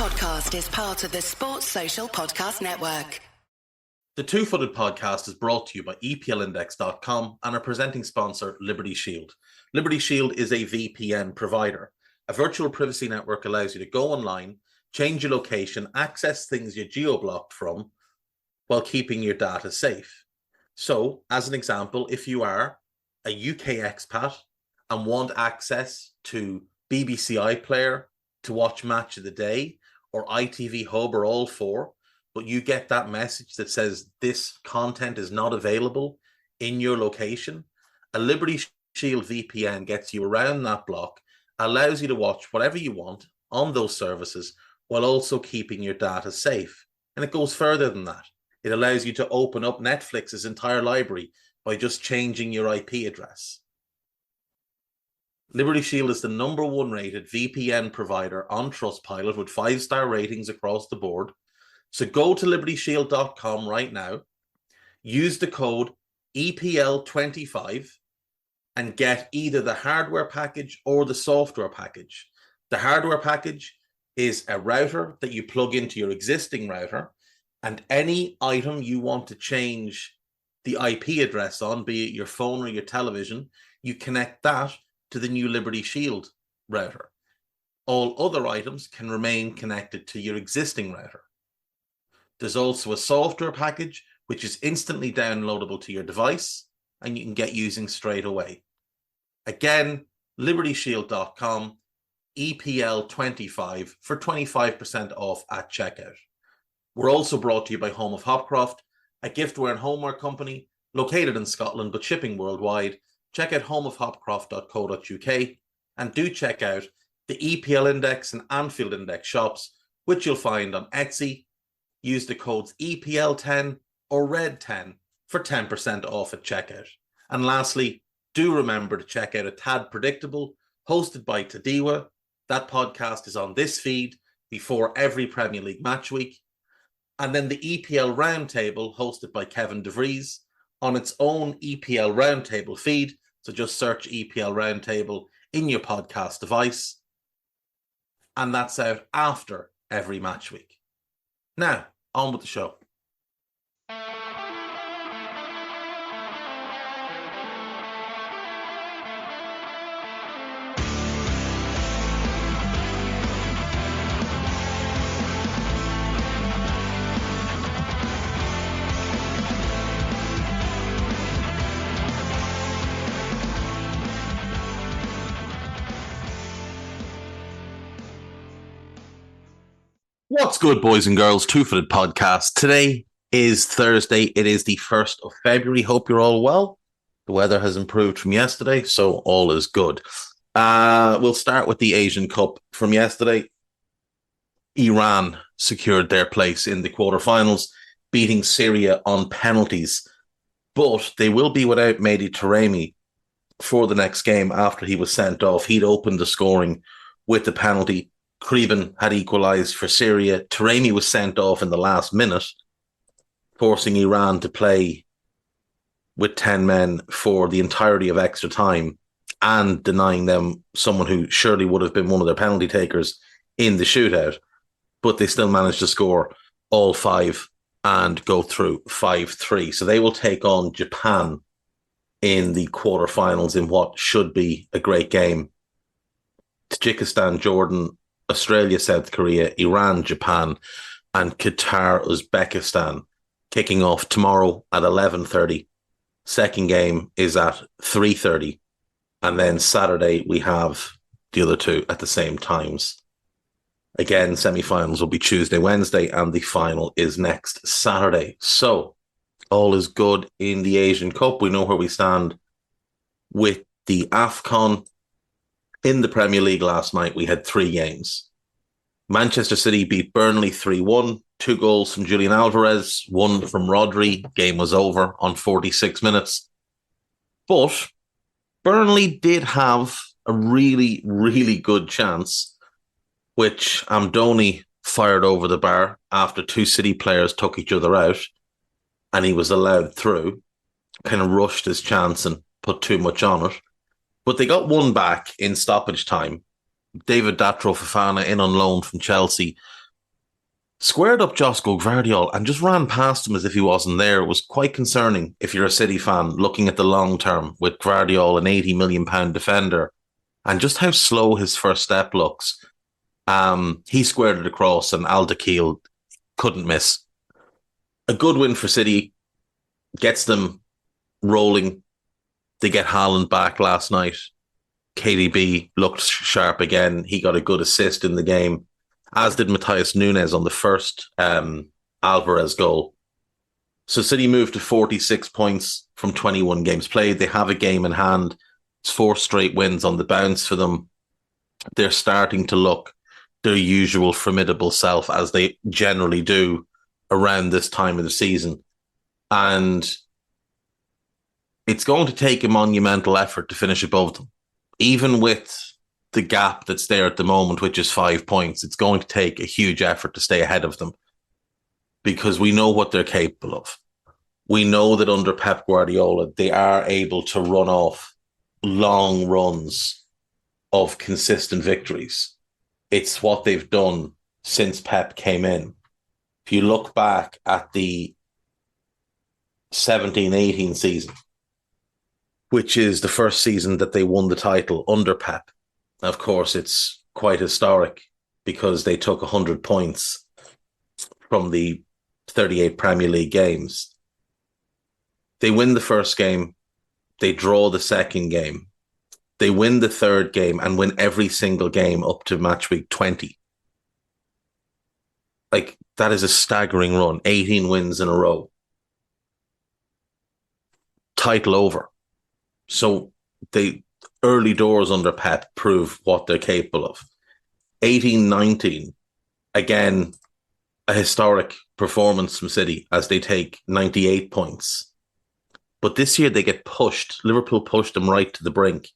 podcast is part of the Sports Social Podcast Network. The Two-Footed Podcast is brought to you by EPLindex.com and our presenting sponsor, Liberty Shield. Liberty Shield is a VPN provider. A virtual privacy network allows you to go online, change your location, access things you're geo-blocked from, while keeping your data safe. So, as an example, if you are a UK expat and want access to BBC iPlayer to watch Match of the Day, or ITV Hub, or all four, but you get that message that says this content is not available in your location, a Liberty Shield VPN gets you around that block, allows you to watch whatever you want on those services while also keeping your data safe. And it goes further than that. It allows you to open up Netflix's entire library by just changing your IP address. Liberty Shield is the #1 rated VPN provider on Trustpilot with 5-star ratings across the board. So go to libertyshield.com right now, use the code EPL25 and get either the hardware package or the software package. The hardware package is a router that you plug into your existing router, and any item you want to change the IP address on, be it your phone or your television, you connect that to the new Liberty Shield router. All other items can remain connected to your existing router. There's also a software package which is instantly downloadable to your device and you can get using straight away. Again, libertyshield.com, EPL25 for 25% off at checkout. We're also brought to you by Home of Hopcroft, a giftware and homeware company located in Scotland but shipping worldwide. Check out homeofhopcroft.co.uk and do check out the EPL Index and Anfield Index shops, which you'll find on Etsy. Use the codes EPL10 or RED10 for 10% off at checkout. And lastly, do remember to check out A Tad Predictable, hosted by Tadiwa. That podcast is on this feed before every Premier League match week. And then the EPL Roundtable, hosted by Kevin DeVries, on its own EPL Roundtable feed. So just search EPL Roundtable in your podcast device. And that's out after every match week. Now, on with the show. What's good, boys and girls? Two-Footed Podcast. Today is Thursday. It is the 1st of February. Hope you're all well. The weather has improved from yesterday, so all is good. We'll start with the Asian Cup from yesterday. Iran secured their place in the quarterfinals, beating Syria on penalties. But they will be without Mehdi Taremi for the next game after he was sent off. He'd opened the scoring with the penalty. Kriban had equalised for Syria. Taremi was sent off in the last minute, forcing Iran to play with 10 men for the entirety of extra time and denying them someone who surely would have been one of their penalty takers in the shootout. But they still managed to score all 5 and go through 5-3. So they will take on Japan in the quarterfinals in what should be a great game. Tajikistan, Jordan, Australia, South Korea, Iran, Japan, and Qatar, Uzbekistan, kicking off tomorrow at 11:30. Second game is at 3:30. And then Saturday, we have the other two at the same times. Again, semi-finals will be Tuesday, Wednesday, and the final is next Saturday. So, all is good in the Asian Cup. We know where we stand with the AFCON. In the Premier League last night, we had 3 games. Manchester City beat Burnley 3-1, 2 goals from Julian Alvarez, 1 from Rodri. Game was over on 46 minutes. But Burnley did have a really, really good chance, which Amdoni fired over the bar after 2 City players took each other out, and he was allowed through. Kind of rushed his chance and put too much on it. But they got 1 back in stoppage time. David Datro Fofana in on loan from Chelsea Squared up Josko Gvardiol and just ran past him as if he wasn't there. It was quite concerning if you're a City fan looking at the long term with Gvardiol, an £80 million defender, and just how slow his first step looks. He squared it across and Alderweireld couldn't miss. A good win for City, gets them rolling. They get Haaland back last night. KDB looked sharp again. He got a good assist in the game, as did Matheus Nunes on the first Alvarez goal. So City moved to 46 points from 21 games played. They have a game in hand. It's 4 straight wins on the bounce for them. They're starting to look their usual formidable self, as they generally do around this time of the season. And it's going to take a monumental effort to finish above them. Even with the gap that's there at the moment, which is 5 points, it's going to take a huge effort to stay ahead of them, because we know what they're capable of. We know that under Pep Guardiola, they are able to run off long runs of consistent victories. It's what they've done since Pep came in. If you look back at the 17-18 season, which is the first season that they won the title under Pep. Of course, it's quite historic because they took 100 points from the 38 Premier League games. They win the first game, they draw the second game, they win the third game and win every single game up to match week 20. Like, that is a staggering run. 18 wins in a row. Title over. So the early doors under Pep prove what they're capable of. 18-19, again, a historic performance from City as they take 98 points. But this year they get pushed. Liverpool pushed them right to the brink.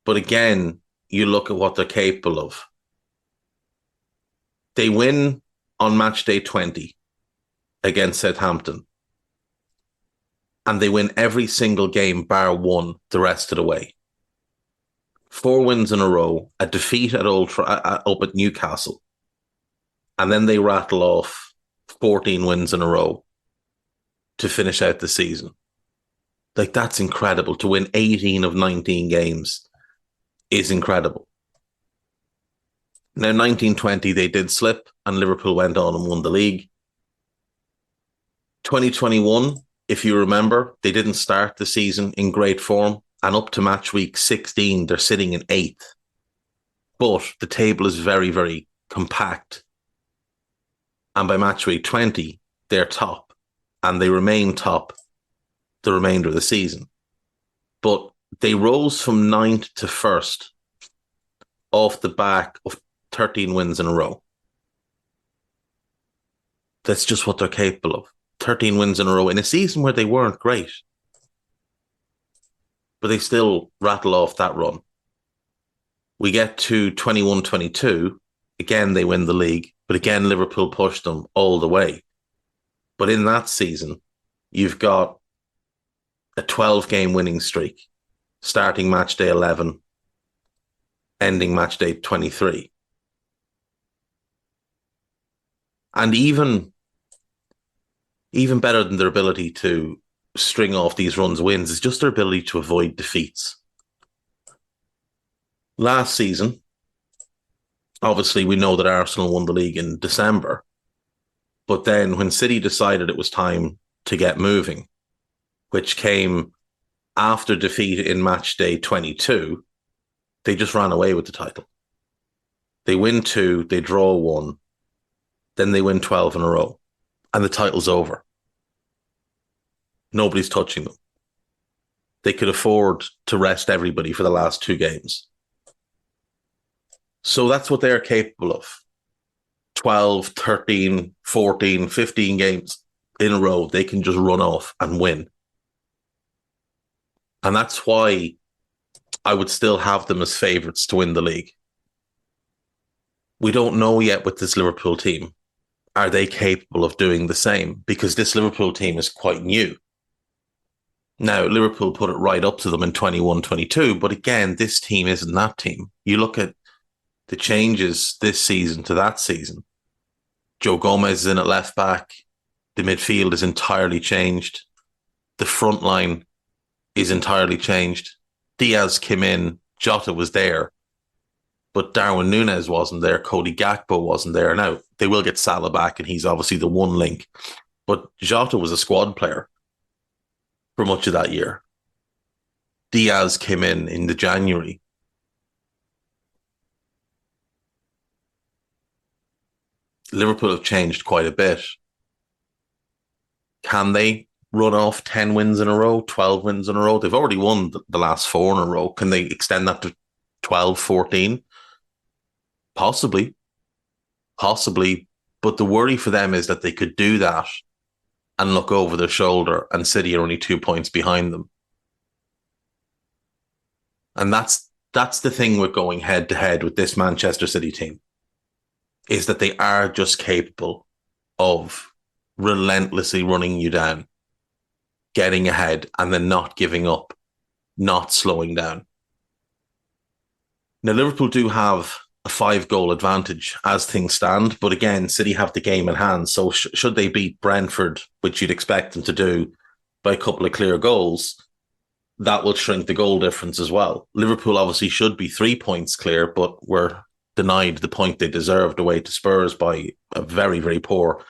But again, you look at what they're capable of. They win on match day 20 against Southampton. And they win every single game bar one the rest of the way. 4 wins in a row, a defeat at up at Newcastle. And then they rattle off 14 wins in a row to finish out the season. Like, that's incredible. To win 18 of 19 games is incredible. Now, 1920, they did slip and Liverpool went on and won the league. 2021, if you remember, they didn't start the season in great form, and up to match week 16, they're sitting in 8th. But the table is very, very compact. And by match week 20, they're top, and they remain top the remainder of the season. But they rose from 9th to 1st off the back of 13 wins in a row. That's just what they're capable of. 13 wins in a row in a season where they weren't great. But they still rattle off that run. We get to 21-22. Again, they win the league. But again, Liverpool pushed them all the way. But in that season, you've got a 12-game winning streak, starting match day 11, ending match day 23. And even better than their ability to string off these runs wins is just their ability to avoid defeats. Last season, obviously we know that Arsenal won the league in December, but then when City decided it was time to get moving, which came after defeat in match day 22, they just ran away with the title. They win 2, they draw 1, then they win 12 in a row, and the title's over. Nobody's touching them. They could afford to rest everybody for the last 2 games. So that's what they're capable of. 12, 13, 14, 15 games in a row, they can just run off and win. And that's why I would still have them as favourites to win the league. We don't know yet with this Liverpool team. Are they capable of doing the same? Because this Liverpool team is quite new. Now, Liverpool put it right up to them in 21-22, but again, this team isn't that team. You look at the changes this season to that season. Joe Gomez is in at left back. The midfield is entirely changed. The front line is entirely changed. Diaz came in. Jota was there. But Darwin Núñez wasn't there. Cody Gakpo wasn't there. Now, they will get Salah back, and he's obviously the one link. But Jota was a squad player for much of that year. Diaz came in the January. Liverpool have changed quite a bit. Can they run off 10 wins in a row, 12 wins in a row? They've already won the last 4 in a row. Can they extend that to 12, 14? Possibly. But the worry for them is that they could do that and look over their shoulder, and City are only 2 points behind them. And that's the thing with going head to head with this Manchester City team, is that they are just capable of relentlessly running you down, getting ahead, and then not giving up, not slowing down. Now, Liverpool do have a 5-goal advantage as things stand, but again, City have the game in hand. So should they beat Brentford, which you'd expect them to do, by a couple of clear goals, that will shrink the goal difference as well. Liverpool obviously should be 3 points clear, but were denied the point they deserved away to Spurs by a very, very poor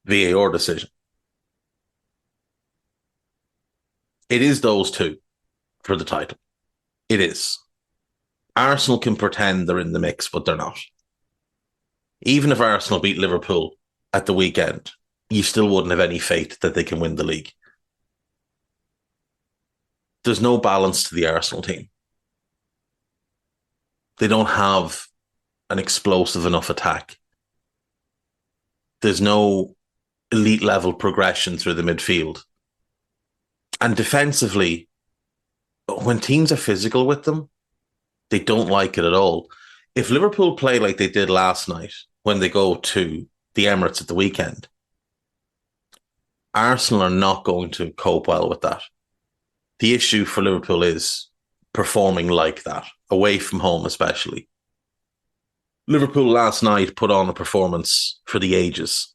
VAR decision. It is those two for the title. It is. Arsenal can pretend they're in the mix, but they're not. Even if Arsenal beat Liverpool at the weekend, you still wouldn't have any faith that they can win the league. There's no balance to the Arsenal team. They don't have an explosive enough attack. There's no elite level progression through the midfield. And defensively, when teams are physical with them, they don't like it at all. If Liverpool play like they did last night when they go to the Emirates at the weekend, Arsenal are not going to cope well with that. The issue for Liverpool is performing like that, away from home especially. Liverpool last night put on a performance for the ages,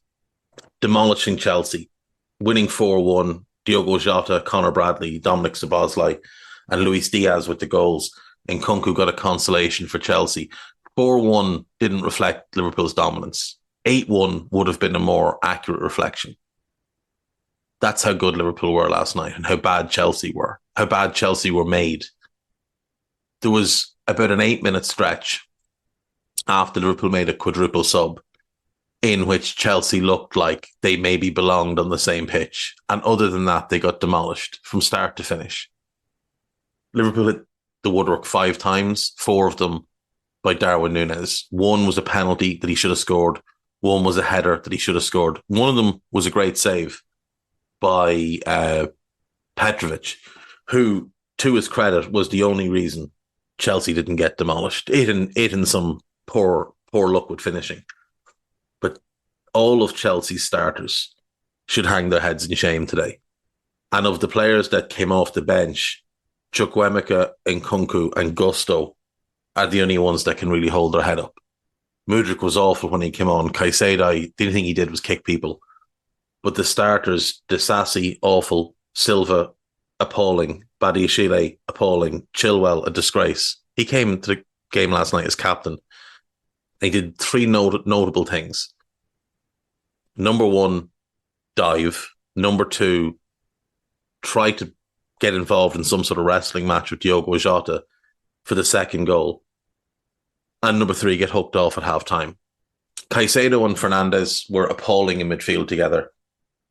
demolishing Chelsea, winning 4-1, Diogo Jota, Conor Bradley, Dominic Szoboszlai, and Luis Diaz with the goals. And Nkunku got a consolation for Chelsea. 4-1 didn't reflect Liverpool's dominance. 8-1 would have been a more accurate reflection. That's how good Liverpool were last night and how bad Chelsea were, how bad Chelsea were made. There was about an 8-minute stretch after Liverpool made a quadruple sub in which Chelsea looked like they maybe belonged on the same pitch. And other than that, they got demolished from start to finish. Liverpool hit the woodwork 5 times, 4 of them by Darwin Núñez. 1 was a penalty that he should have scored. 1 was a header that he should have scored. One of them was a great save by Petrovic, who, to his credit, was the only reason Chelsea didn't get demolished. It in some poor luck with finishing. But all of Chelsea's starters should hang their heads in shame today. And of the players that came off the bench, Chukwuemeka, Nkunku and Gusto are the only ones that can really hold their head up. Mudryk was awful when he came on. Caicedo, the only thing he did was kick people. But the starters, Disasi, awful. Silva, appalling. Badiashile, appalling. Chilwell, a disgrace. He came to the game last night as captain. He did 3 notable things. Number 1, dive. Number 2, try to get involved in some sort of wrestling match with Diogo Jota for the second goal. And number 3, get hooked off at half-time. Caicedo and Fernandes were appalling in midfield together.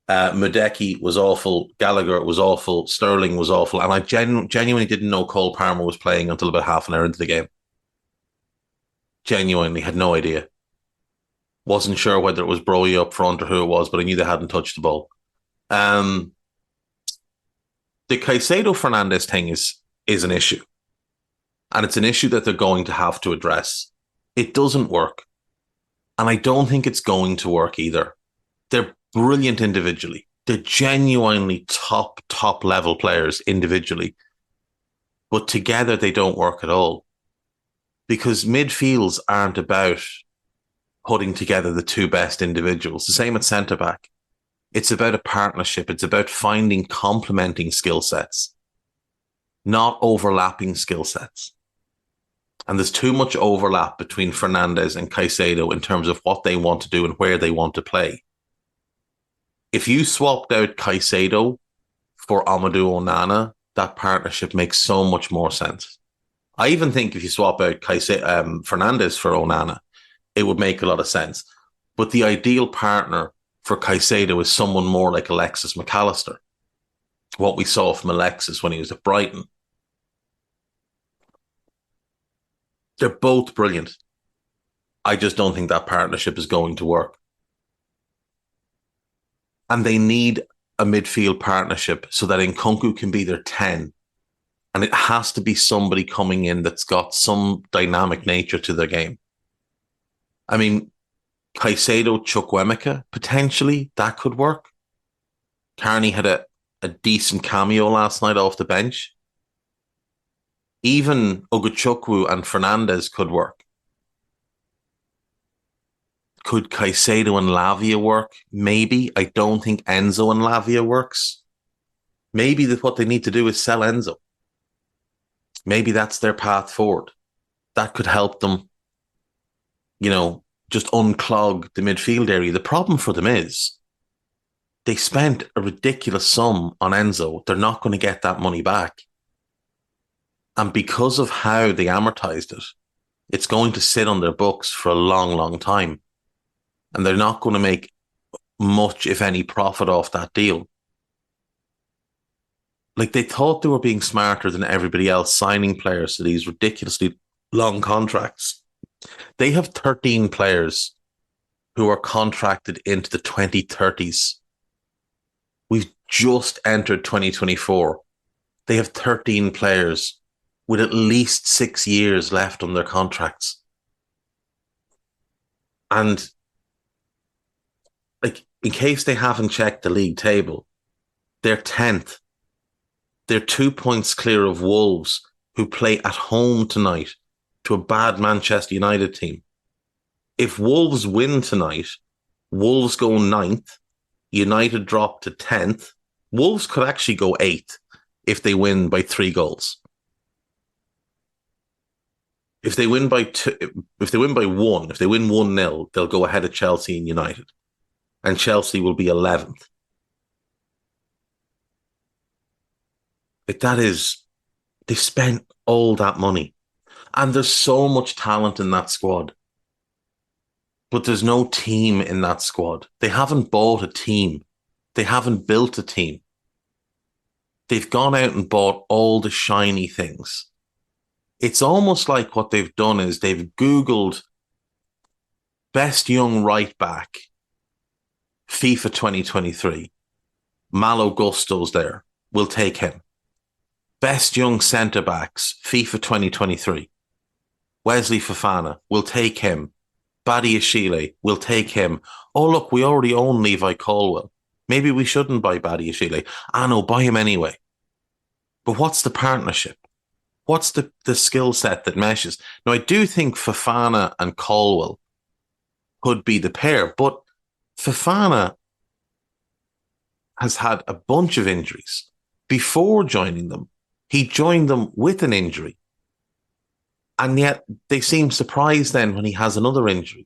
Mudeki was awful. Gallagher was awful. Sterling was awful. And I genuinely didn't know Cole Palmer was playing until about half an hour into the game. Genuinely had no idea. Wasn't sure whether it was Broy up front or who it was, but I knew they hadn't touched the ball. The Caicedo-Fernandes thing is an issue. And it's an issue that they're going to have to address. It doesn't work. And I don't think it's going to work either. They're brilliant individually. They're genuinely top level players individually. But together they don't work at all. Because midfields aren't about putting together the two best individuals. The same at centre back. It's about a partnership. It's about finding complementing skill sets, not overlapping skill sets. And there's too much overlap between Fernandes and Caicedo in terms of what they want to do and where they want to play. If you swapped out Caicedo for Amadou Onana, that partnership makes so much more sense. I even think if you swap out Fernandes for Onana, it would make a lot of sense. But the ideal partner for Caicedo is someone more like Alexis McAllister. What we saw from Alexis when he was at Brighton. They're both brilliant. I just don't think that partnership is going to work. And they need a midfield partnership so that Nkunku can be their 10. And it has to be somebody coming in that's got some dynamic nature to their game. I mean, Caicedo, Chukwuemeka, potentially, that could work. Carney had a decent cameo last night off the bench. Even Ugochukwu and Fernandes could work. Could Caicedo and Lavia work? Maybe. I don't think Enzo and Lavia works. Maybe what they need to do is sell Enzo. Maybe that's their path forward. That could help them, just unclog the midfield area. The problem for them is they spent a ridiculous sum on Enzo. They're not going to get that money back. And because of how they amortized it, it's going to sit on their books for a long, long time. And they're not going to make much, if any, profit off that deal. Like, they thought they were being smarter than everybody else, signing players to these ridiculously long contracts. They have 13 players who are contracted into the 2030s. We've just entered 2024. They have 13 players with at least 6 years left on their contracts. And, in case they haven't checked the league table, they're 10th. They're 2 points clear of Wolves, who play at home tonight to a bad Manchester United team. If Wolves win tonight, Wolves go 9th, United drop to 10th. Wolves could actually go 8th if they win by 3 goals. If they win by 2, if they win by 1, if they win 1-0, they'll go ahead of Chelsea and United. And Chelsea will be 11th. They spent all that money. And there's so much talent in that squad. But there's no team in that squad. They haven't bought a team. They haven't built a team. They've gone out and bought all the shiny things. It's almost like what they've done is they've Googled best young right back, FIFA 2023. Malo Gusto's there. We'll take him. Best young centre backs, FIFA 2023. Wesley Fofana, we'll take him. Badiashile, we'll take him. Oh, look, we already own Levi Colwill. Maybe we shouldn't buy Badiashile. No, buy him anyway. But what's the partnership? What's the skill set that meshes? Now, I do think Fofana and Colwill could be the pair, but Fofana has had a bunch of injuries. Before joining them, he joined them with an injury. And yet they seem surprised then when he has another injury.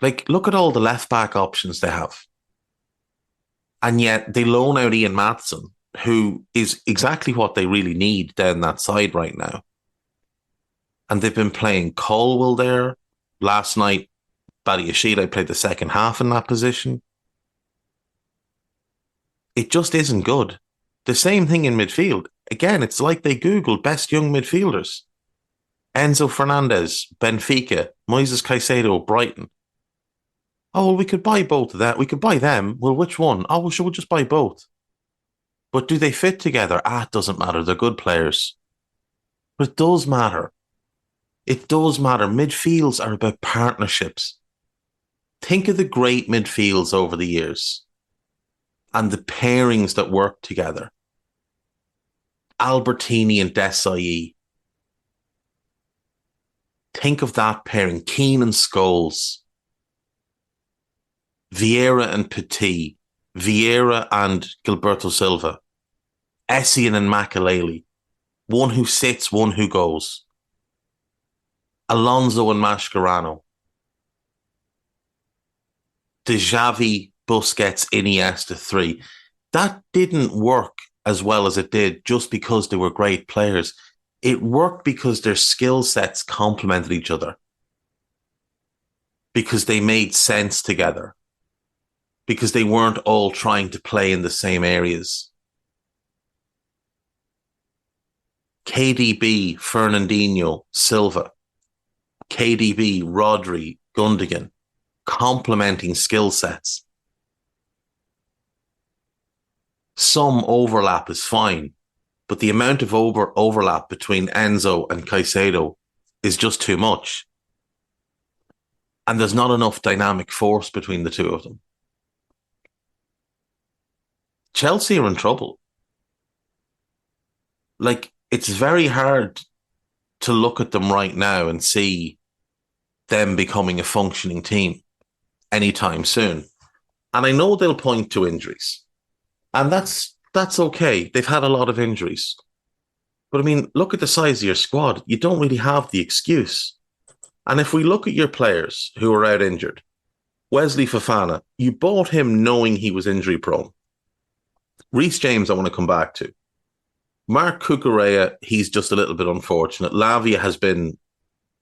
Look at all the left-back options they have. And yet they loan out Ian Maatson, who is exactly what they really need down that side right now. And they've been playing Colwill there. Last night, Badiashile played the second half in that position. It just isn't good. The same thing in midfield. Again, it's like they Googled best young midfielders. Enzo Fernandez, Benfica, Moises Caicedo, Brighton. Oh, well, we could buy both of that. We could buy them. Well, which one? Oh, well, sure, we'll just buy both. But do they fit together? It doesn't matter. They're good players. But it does matter. It does matter. Midfields are about partnerships. Think of the great midfields over the years and the pairings that work together. Albertini and Desailly. Think of that pairing, Keane and Scholes, Vieira and Petit, Vieira and Gilberto Silva, Essien and Makelele, one who sits, one who goes, Alonso and Mascherano, the Xavi, Busquets, Iniesta three. That didn't work as well as it did just because they were great players. It worked because their skill sets complemented each other, because they made sense together, because they weren't all trying to play in the same areas. KDB, Fernandinho, Silva, KDB, Rodri, Gundogan, complementing skill sets. Some overlap is fine, but the amount of overlap between Enzo and Caicedo is just too much. And there's not enough dynamic force between the two of them. Chelsea are in trouble. Like, it's very hard to look at them right now and see them becoming a functioning team anytime soon. And I know they'll point to injuries. And that's okay. They've had a lot of injuries. But I mean, look at the size of your squad. You don't really have the excuse. And if we look at your players who are out injured, Wesley Fofana, you bought him knowing he was injury prone. Reece James, I want to come back to. Mark Cucurella, he's just a little bit unfortunate. Lavia has been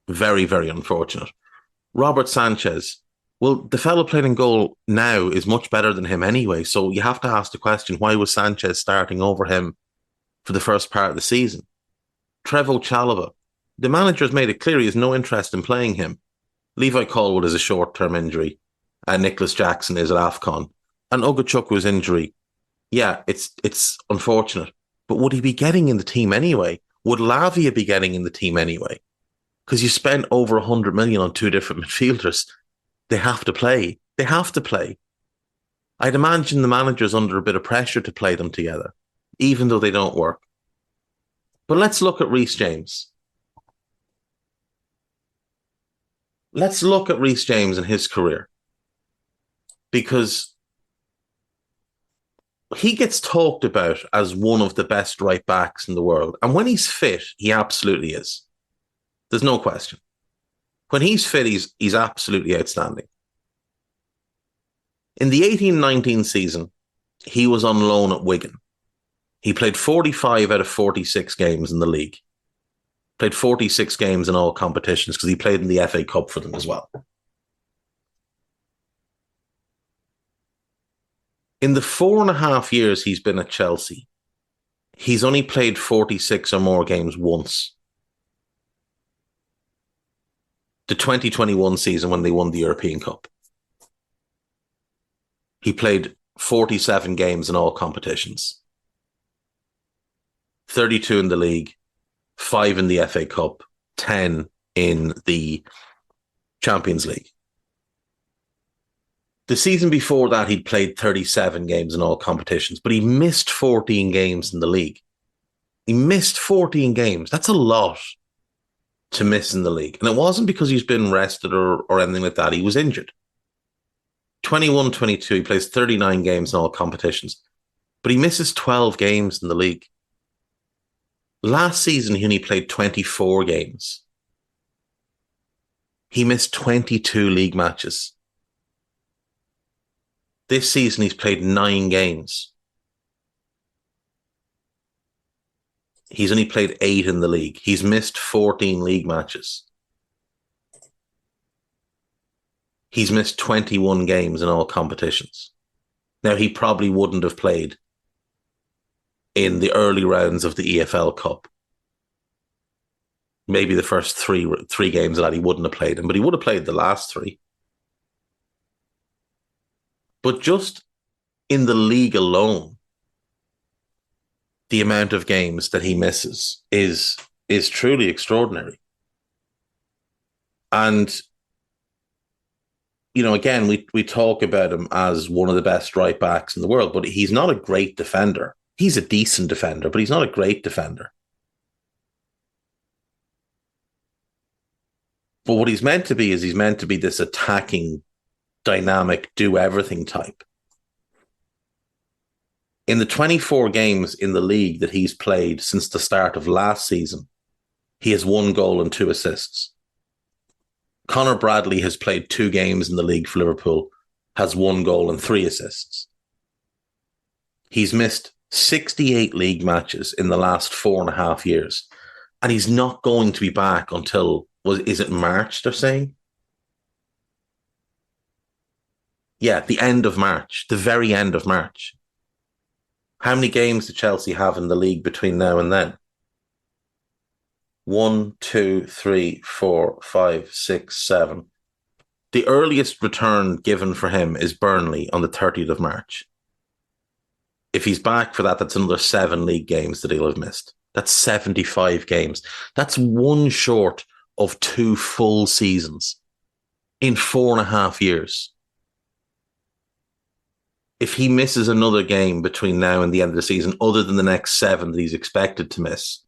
very, very unfortunate. Robert Sanchez, well, the fellow playing in goal now is much better than him anyway. So you have to ask the question, why was Sanchez starting over him for the first part of the season? Trevoh Chalobah, the manager has made it clear he has no interest in playing him. Levi Colwood is a short-term injury. And Nicholas Jackson is at AFCON. And Ogochukwu's injury, yeah, it's unfortunate. But would he be getting in the team anyway? Would Lavia be getting in the team anyway? Because you spent over 100 million on two different midfielders. They have to play. They have to play. I'd imagine the manager's under a bit of pressure to play them together, even though they don't work. But let's look at Reece James. Let's look at Reece James and his career. Because he gets talked about as one of the best right backs in the world. And when he's fit, he absolutely is. There's no question. When he's fit, he's absolutely outstanding. In the 18-19 season, he was on loan at Wigan. He played 45 out of 46 games in the league. Played 46 games in all competitions because he played in the FA Cup for them as well. In the 4.5 years he's been at Chelsea, he's only played 46 or more games once. The 2021 season when they won the European Cup. He played 47 games in all competitions. 32 in the league, 5 in the FA Cup, 10 in the Champions League. The season before that, he'd played 37 games in all competitions, but he missed 14 games in the league. He missed 14 games. That's a lot to miss in the league. And it wasn't because he's been rested or anything like that. He was injured. 21-22, he plays 39 games in all competitions, but he misses 12 games in the league. Last season, he only played 24 games. He missed 22 league matches. This season, he's played 9 games. He's only played 8 in the league. He's missed 14 league matches. He's missed 21 games in all competitions. Now, he probably wouldn't have played in the early rounds of the EFL Cup. Maybe the first three games of that he wouldn't have played in, but he would have played the last 3. But just in the league alone, the amount of games that he misses is truly extraordinary. And, you know, again, we talk about him as one of the best right backs in the world, but he's not a great defender. He's a decent defender, but he's not a great defender. But what he's meant to be is he's meant to be this attacking, dynamic, do everything type. In the 24 games in the league that he's played since the start of last season, he has 1 goal and 2 assists. Conor Bradley has played 2 games in the league for Liverpool, has 1 goal and 3 assists. He's missed 68 league matches in the last 4.5 years. And he's not going to be back until, is it March, they're saying? Yeah, the end of March, the very end of March. How many games did Chelsea have in the league between now and then? 1, 2, 3, 4, 5, 6, 7. The earliest return given for him is Burnley on the 30th of March. If he's back for that, that's another 7 league games that he'll have missed. That's 75 games. That's 1 short of 2 full seasons in 4.5 years. If he misses another game between now and the end of the season, other than the next 7 that he's expected to miss,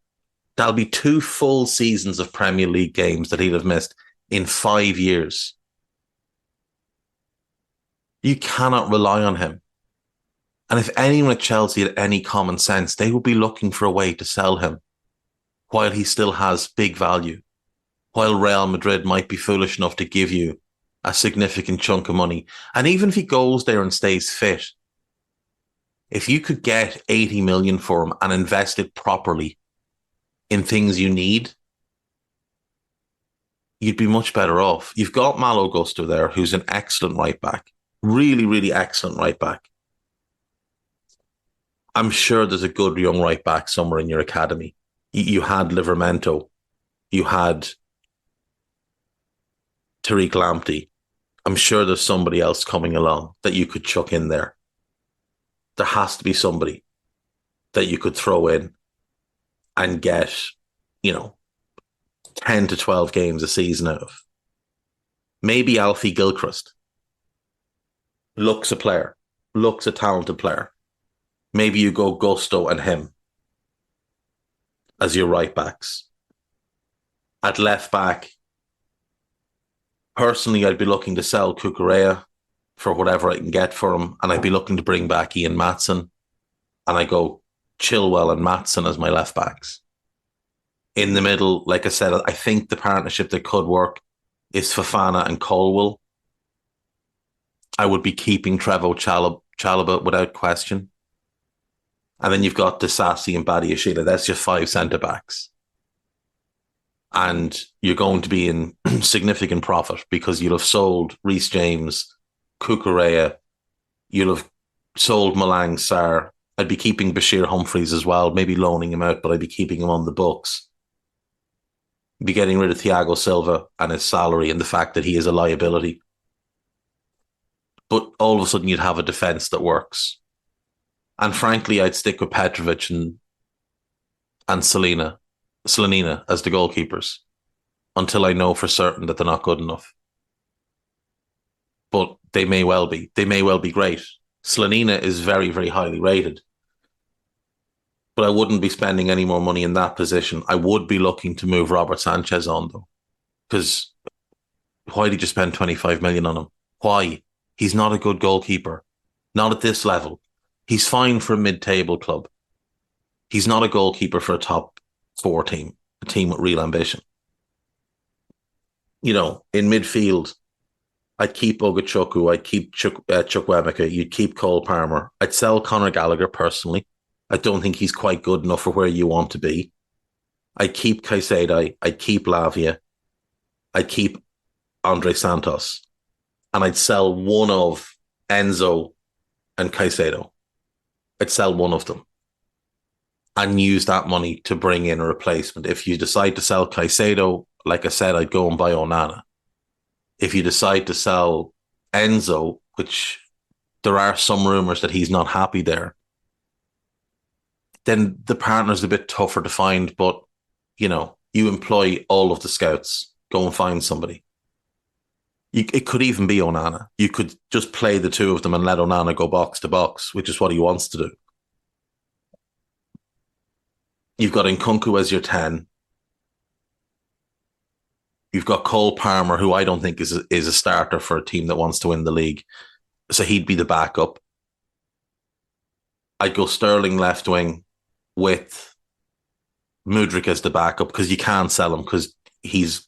that'll be 2 full seasons of Premier League games that he'll have missed in 5 years. You cannot rely on him. And if anyone at Chelsea had any common sense, they would be looking for a way to sell him while he still has big value, while Real Madrid might be foolish enough to give you a significant chunk of money. And even if he goes there and stays fit, if you could get 80 million for him and invest it properly in things you need, you'd be much better off. You've got Malo Gusto there, who's an excellent right back. Really, really excellent right back. I'm sure there's a good young right back somewhere in your academy. You had Livramento. You had Tariq Lamptey. I'm sure there's somebody else coming along that you could chuck in there. There has to be somebody that you could throw in and get, 10 to 12 games a season out of. Maybe Alfie Gilchrist looks a player, looks a talented player. Maybe you go Gusto and him as your right backs. At left back, personally, I'd be looking to sell Cucurella for whatever I can get for him, and I'd be looking to bring back Ian Maatsen, and I go Chilwell and Maatsen as my left backs. In the middle, like I said, I think the partnership that could work is Fofana and Colwill. I would be keeping Trevoh Chalobah without question. And then you've got Disasi and Badiashile. That's just 5 centre-backs. And you're going to be in significant profit because you'll have sold Reece James, Cucurella, you'll have sold Malang Sarr. I'd be keeping Bashir Humphreys as well, maybe loaning him out, but I'd be keeping him on the books. Be getting rid of Thiago Silva and his salary and the fact that he is a liability. But all of a sudden you'd have a defence that works. And frankly, I'd stick with Petrovic and Slonina as the goalkeepers until I know for certain that they're not good enough. But they may well be. They may well be great. Slonina is very, very highly rated. But I wouldn't be spending any more money in that position. I would be looking to move Robert Sanchez on, though. Because why did you spend 25 million on him? Why? He's not a good goalkeeper. Not at this level. He's fine for a mid-table club. He's not a goalkeeper for a top 4 team, a team with real ambition. In midfield, I'd keep Ogachoku, I'd keep Chukwuemeka, you'd keep Cole Palmer. I'd sell Conor Gallagher personally. I don't think he's quite good enough for where you want to be. I'd keep Caicedo, I'd keep Lavia, I'd keep Andre Santos, and I'd sell one of Enzo and Caicedo. I'd sell one of them and use that money to bring in a replacement. If you decide to sell Caicedo, like I said, I'd go and buy Onana. If you decide to sell Enzo, which there are some rumours that he's not happy there, then the partner's a bit tougher to find, but, you employ all of the scouts. Go and find somebody. It could even be Onana. You could just play the two of them and let Onana go box to box, which is what he wants to do. You've got Nkunku as your 10. You've You've got Cole Palmer, who I don't think is a starter for a team that wants to win the league. So he'd be the backup. I'd go Sterling left wing with Mudryk as the backup because you can't sell him because he's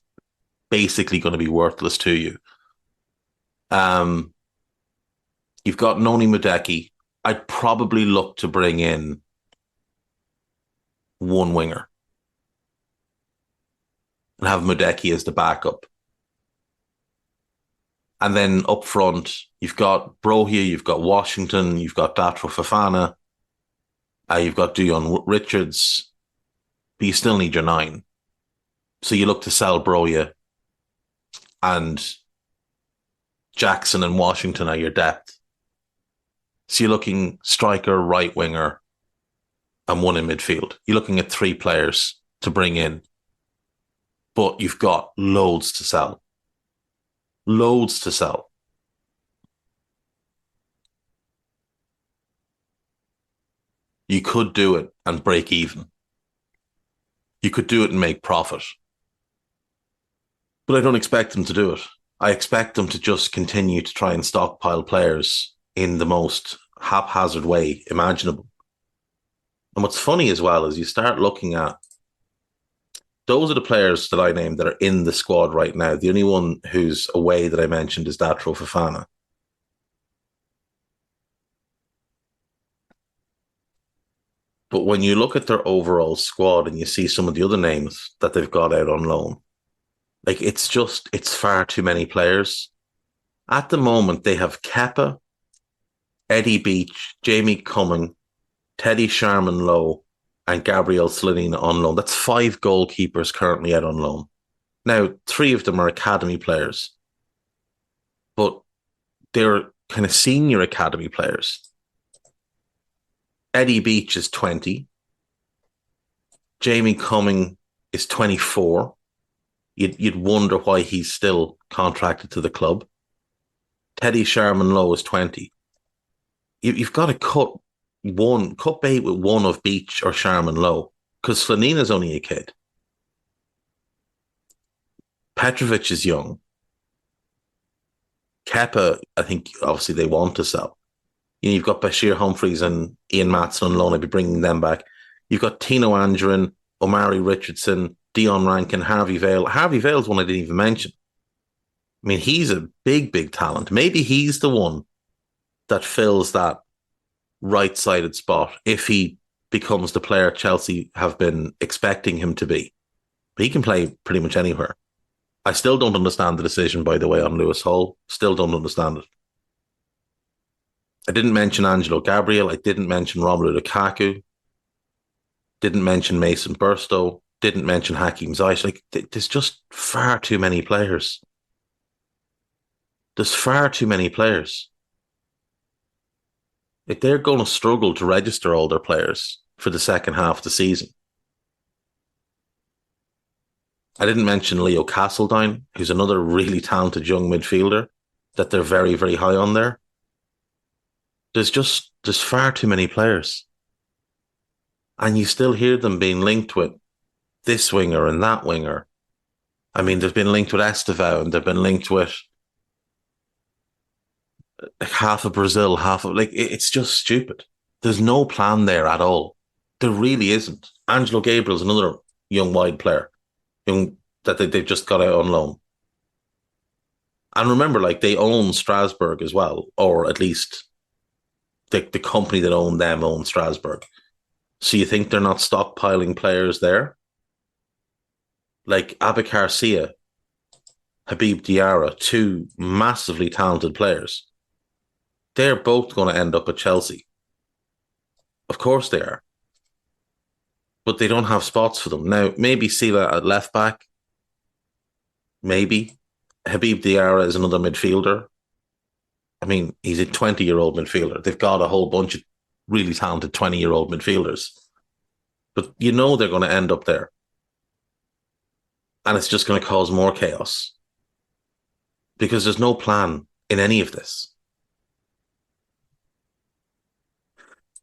basically going to be worthless to you. You've got Noni Mudeki. I'd probably look to bring in one winger and have Mudeki as the backup. And then up front, you've got Brohia, you've got Washington, you've got Datro Fofana, you've got Dion Richards, but you still need your 9. So you look to sell Brohia, and Jackson and Washington are your depth. So you're looking striker, right winger, and 1 in midfield. You're looking at 3 players to bring in, but you've got loads to sell. Loads to sell. You could do it and break even. You could do it and make profit. But I don't expect them to do it. I expect them to just continue to try and stockpile players in the most haphazard way imaginable. And what's funny as well is you start looking at those are the players that I named that are in the squad right now. The only one who's away that I mentioned is Datro Fofana. But when you look at their overall squad and you see some of the other names that they've got out on loan, like it's far too many players. At the moment, they have Kepa, Eddie Beach, Jamie Cumming, Teddy Sharman-Lowe, and Gabriel Slonina on loan. That's 5 goalkeepers currently out on loan. Now, 3 of them are academy players, but they're kind of senior academy players. Eddie Beach is 20. Jamie Cumming is 24. You'd wonder why he's still contracted to the club. Teddy Sharman-Lowe is 20. You've got to cut bait with one of Beach or Sharman-Lowe because Slonina's only a kid. Petrovic is young. Kepa, I think obviously they want to sell. You've got Bashir Humphreys and Ian Matson on loan. I'd be bringing them back. You've got Tino Angerin, Omari Richardson, Dion Rankin, Harvey Vale. Harvey Vale's one I didn't even mention. I mean, he's a big, big talent. Maybe he's the one that fills that right-sided spot if he becomes the player Chelsea have been expecting him to be. But he can play pretty much anywhere. I still don't understand the decision, by the way, on Lewis Hall. Still don't understand it. I didn't mention Angelo Gabriel. I didn't mention Romelu Lukaku. Didn't mention Mason Burstow. Didn't mention Hakim Ziyech. Like, there's just far too many players. There's far too many players. Like, they're going to struggle to register all their players for the second half of the season. I didn't mention Leo Castledine, who's another really talented young midfielder that they're very, very high on there. There's far too many players. And you still hear them being linked with this winger and that winger. I mean, they've been linked with Estevao and they've been linked with half of Brazil, it's just stupid. There's no plan there at all. There really isn't. Angelo Gabriel's another young wide player that they've just got out on loan. And remember, like, they own Strasbourg as well, or at least the company that owned them owns Strasbourg. So you think they're not stockpiling players there? Like Abakar Sia, Habib Diarra, 2 massively talented players. They're both going to end up at Chelsea. Of course they are. But they don't have spots for them. Now, maybe Sila at left back. Maybe. Habib Diarra is another midfielder. I mean, he's a 20-year-old midfielder. They've got a whole bunch of really talented 20-year-old midfielders. But you know they're going to end up there. And it's just going to cause more chaos. Because there's no plan in any of this.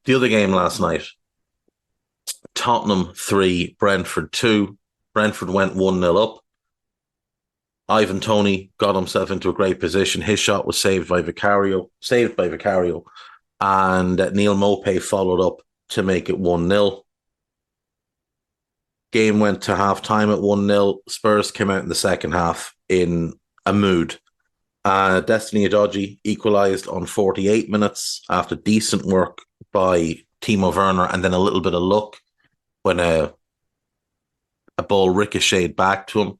The other game last night, Tottenham 3, Brentford 2. Brentford went 1-0 up. Ivan Toney got himself into a great position. His shot was saved by Vicario, and Neil Mopay followed up to make it 1-0. Game went to half time at 1-0. Spurs came out in the second half in a mood. Destiny Adoji equalised on 48 minutes after decent work by Timo Werner and then a little bit of luck when a ball ricocheted back to him.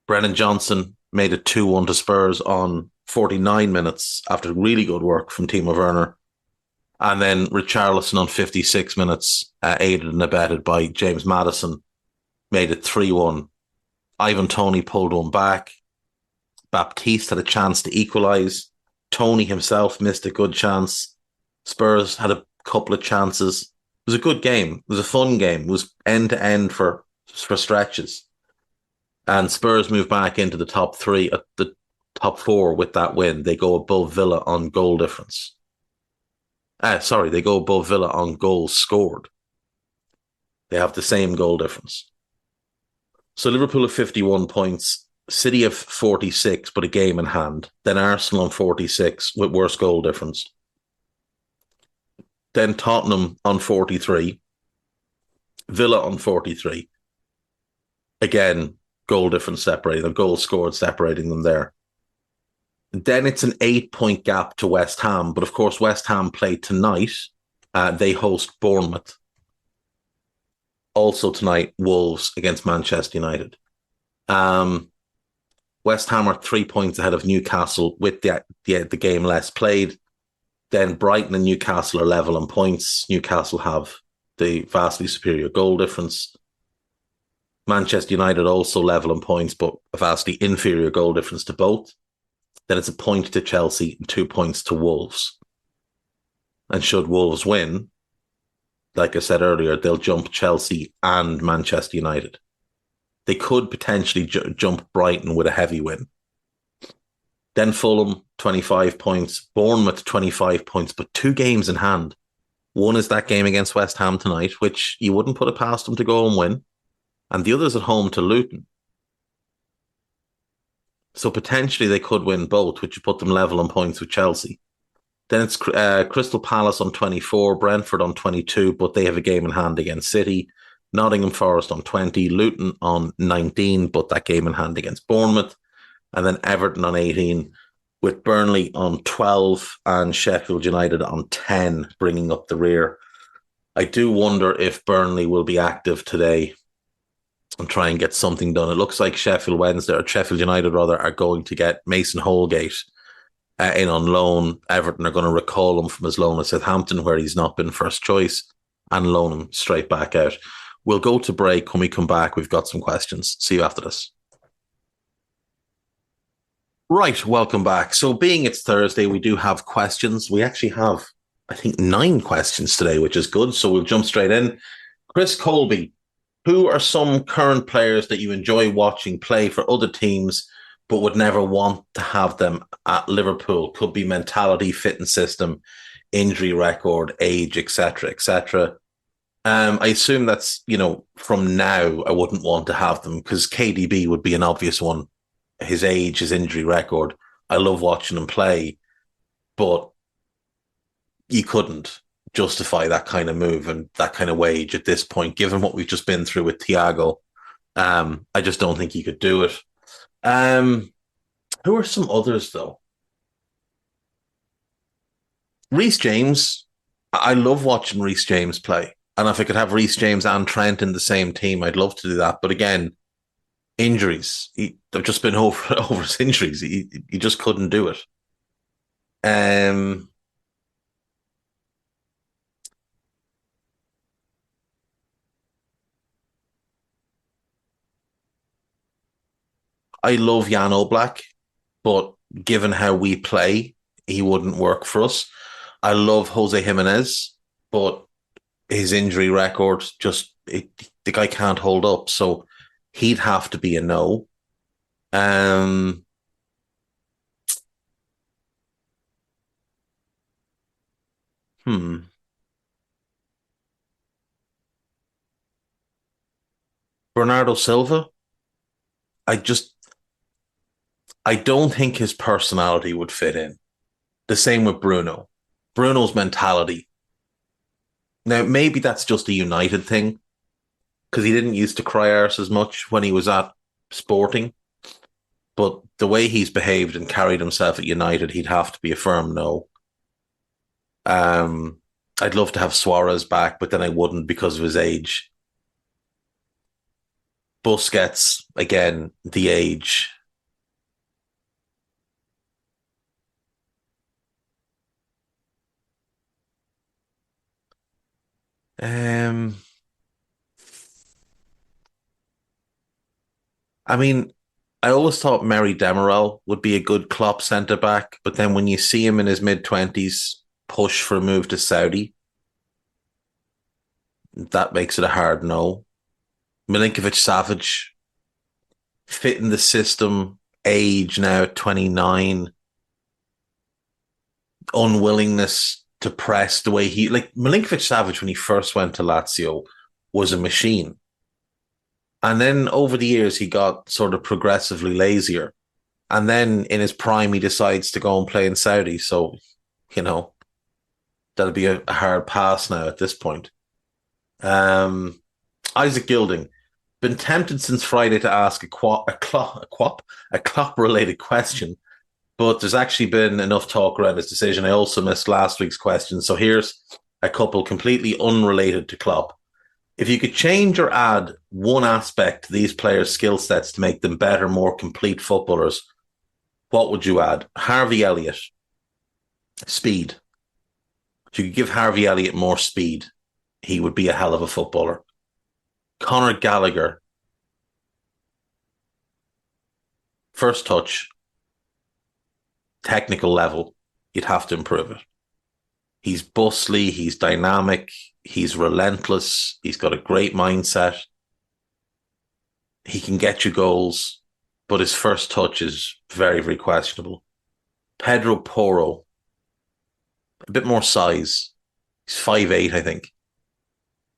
Brennan Johnson made it 2-1 to Spurs on 49 minutes after really good work from Timo Werner. And then Richarlison on 56 minutes, aided and abetted by James Maddison, made it 3-1. Ivan Toney pulled one back. Baptiste had a chance to equalise. Toney himself missed a good chance. Spurs had a couple of chances. It was a good game. It was a fun game. It was end to end for stretches. And Spurs move back into the top three, the top four with that win. They go above Villa on goal difference. They go above Villa on goals scored. They have the same goal difference. So Liverpool have 51 points, City have 46, but a game in hand. Then Arsenal on 46 with worse goal difference. Then Tottenham on 43, Villa on 43. Again, goal difference separating them, goals scored separating them there. Then it's an 8-point gap to West Ham, but of course West Ham play tonight. They host Bournemouth. Also tonight, Wolves against Manchester United. West Ham are 3 points ahead of Newcastle with the game less played. Then Brighton and Newcastle are level on points. Newcastle have the vastly superior goal difference. Manchester United also level on points, but a vastly inferior goal difference to both. Then it's a point to Chelsea and 2 points to Wolves. And should Wolves win, like I said earlier, they'll jump Chelsea and Manchester United. They could potentially jump Brighton with a heavy win. Then Fulham, 25 points. Bournemouth, 25 points, but 2 games in hand. One is that game against West Ham tonight, which you wouldn't put it past them to go and win. And the other's at home to Luton. So potentially they could win both, which would put them level on points with Chelsea. Then it's Crystal Palace on 24, Brentford on 22, but they have a game in hand against City. Nottingham Forest on 20, Luton on 19, but that game in hand against Bournemouth. And then Everton on 18, with Burnley on 12 and Sheffield United on 10, bringing up the rear. I do wonder if Burnley will be active today and try and get something done. It looks like Sheffield United are going to get Mason Holgate in on loan. Everton are going to recall him from his loan at Southampton, where he's not been first choice, and loan him straight back out. We'll go to break. When we come back, we've got some questions. See you after this. Right, welcome back. So being it's Thursday, we do have questions. We actually have, I think, 9 questions today, which is good. So we'll jump straight in. Chris Colby, who are some current players that you enjoy watching play for other teams but would never want to have them at Liverpool? Could be mentality, fitness system, injury record, age, etc., etc. I assume that's, from now, I wouldn't want to have them because KDB would be an obvious one. His age, his injury record. I love watching him play, but you couldn't justify that kind of move and that kind of wage at this point, given what we've just been through with Thiago. I just don't think he could do it. Who are some others, though? Reece James. I love watching Reece James play. And if I could have Reece James and Trent in the same team, I'd love to do that. But again, injuries. They've just been over his injuries. He just couldn't do it. I love Jan Oblak, but given how we play, he wouldn't work for us. I love Jose Jimenez, but his injury record the guy can't hold up, so he'd have to be a no. Um, hmm. Bernardo Silva. I just I don't think his personality would fit in. The same with Bruno. Bruno's mentality. Now, maybe that's just a United thing because he didn't used to cry arse as much when he was at Sporting. But the way he's behaved and carried himself at United, he'd have to be a firm no. Um, I'd love to have Suarez back, but then I wouldn't because of his age. Busquets, again, the age. Um, I mean, I always thought Mary Demirel would be a good Klopp centre back, but then when you see him in his mid-20s push for a move to Saudi, that makes it a hard no. Milinkovic Savic, fit in the system, age now at 29, unwillingness to press the way he, like Milinkovic Savic when he first went to Lazio was a machine. And then over the years, he got sort of progressively lazier. And then in his prime, he decides to go and play in Saudi. So, you know, that'll be a hard pass now at this point. Isaac Gilding, been tempted since Friday to ask a Klopp related question, but there's actually been enough talk around his decision. I also missed last week's question. So here's a couple completely unrelated to Klopp. If you could change or add one aspect to these players' skill sets to make them better, more complete footballers, what would you add? Harvey Elliott, speed. If you could give Harvey Elliott more speed, he would be a hell of a footballer. Conor Gallagher, first touch, technical level, you'd have to improve it. He's bustly, he's dynamic, he's relentless, he's got a great mindset. He can get you goals, but his first touch is very, very questionable. Pedro Porro, a bit more size. He's 5'8", I think.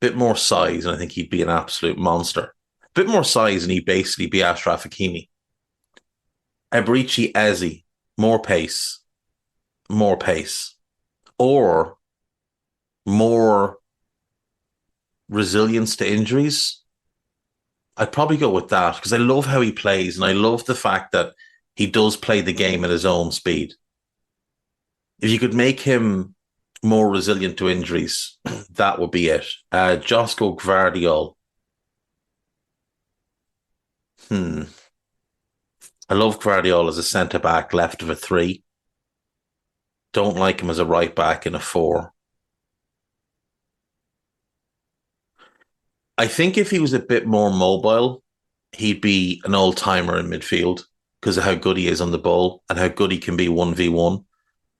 A bit more size, and I think he'd be an absolute monster. A bit more size, and he'd basically be Ashraf Hakimi. Eberechi Eze, more pace. More pace. Or more resilience to injuries. I'd probably go with that because I love how he plays, and I love the fact that he does play the game at his own speed. If you could make him more resilient to injuries, that would be it. Josko Gvardiol. I love Gvardiol as a centre back, left of a 3. Don't like him as a right back in a 4. I think if he was a bit more mobile, he'd be an old timer in midfield because of how good he is on the ball and how good he can be 1v1.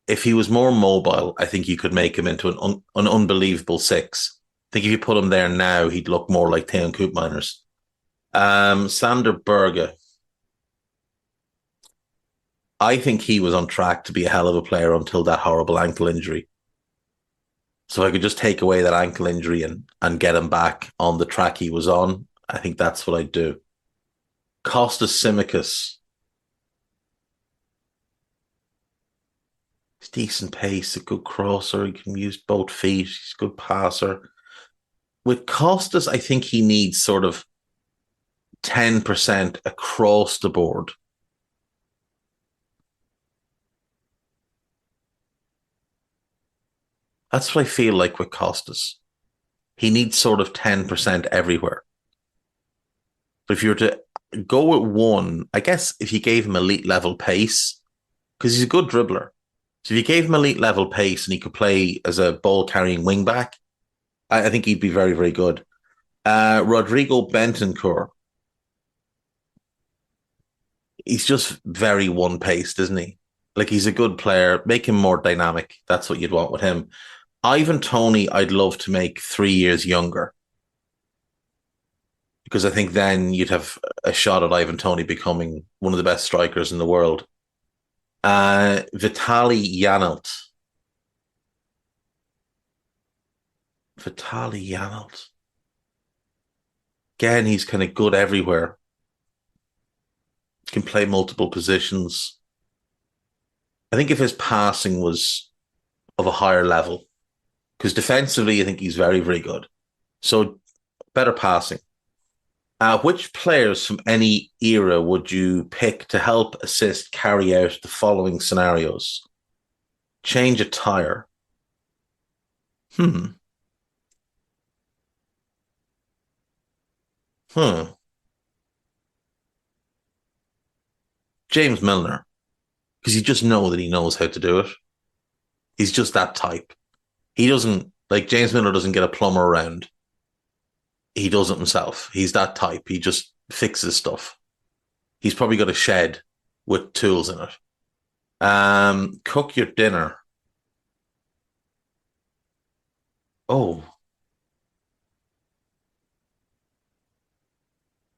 If he was more mobile, I think you could make him into an unbelievable 6. I think if you put him there now, he'd look more like Teon Koopmeiners. Sander Berge. I think he was on track to be a hell of a player until that horrible ankle injury. So I could just take away that ankle injury and get him back on the track he was on. I think that's what I'd do. Kostas Tsimikas. He's decent pace, a good crosser. He can use both feet. He's a good passer. With Kostas, I think he needs sort of 10% across the board. That's what I feel like with Costas. He needs sort of 10% everywhere. But if you were to go with one, I guess if you gave him elite level pace, because he's a good dribbler. So if you gave him elite level pace and he could play as a ball carrying wing back, I think he'd be very, very good. Rodrigo Bentancur. He's just very one paced, isn't he? Like he's a good player. Make him more dynamic. That's what you'd want with him. Ivan Toney, I'd love to make 3 years younger because I think then you'd have a shot at Ivan Toney becoming one of the best strikers in the world. Vitaly Janelt. Vitaly Janelt. Again, he's kind of good everywhere. can play multiple positions. I think if his passing was of a higher level, because defensively, I think he's very, very good. So better passing. Which players from any era would you pick to help assist carry out the following scenarios? Change a tire. Hmm. Hmm. James Milner, because you just know that he knows how to do it. He's just that type. He doesn't like James Milner doesn't get a plumber around. He does it himself. He's that type. He just fixes stuff. He's probably got a shed with tools in it. Cook your dinner. Oh,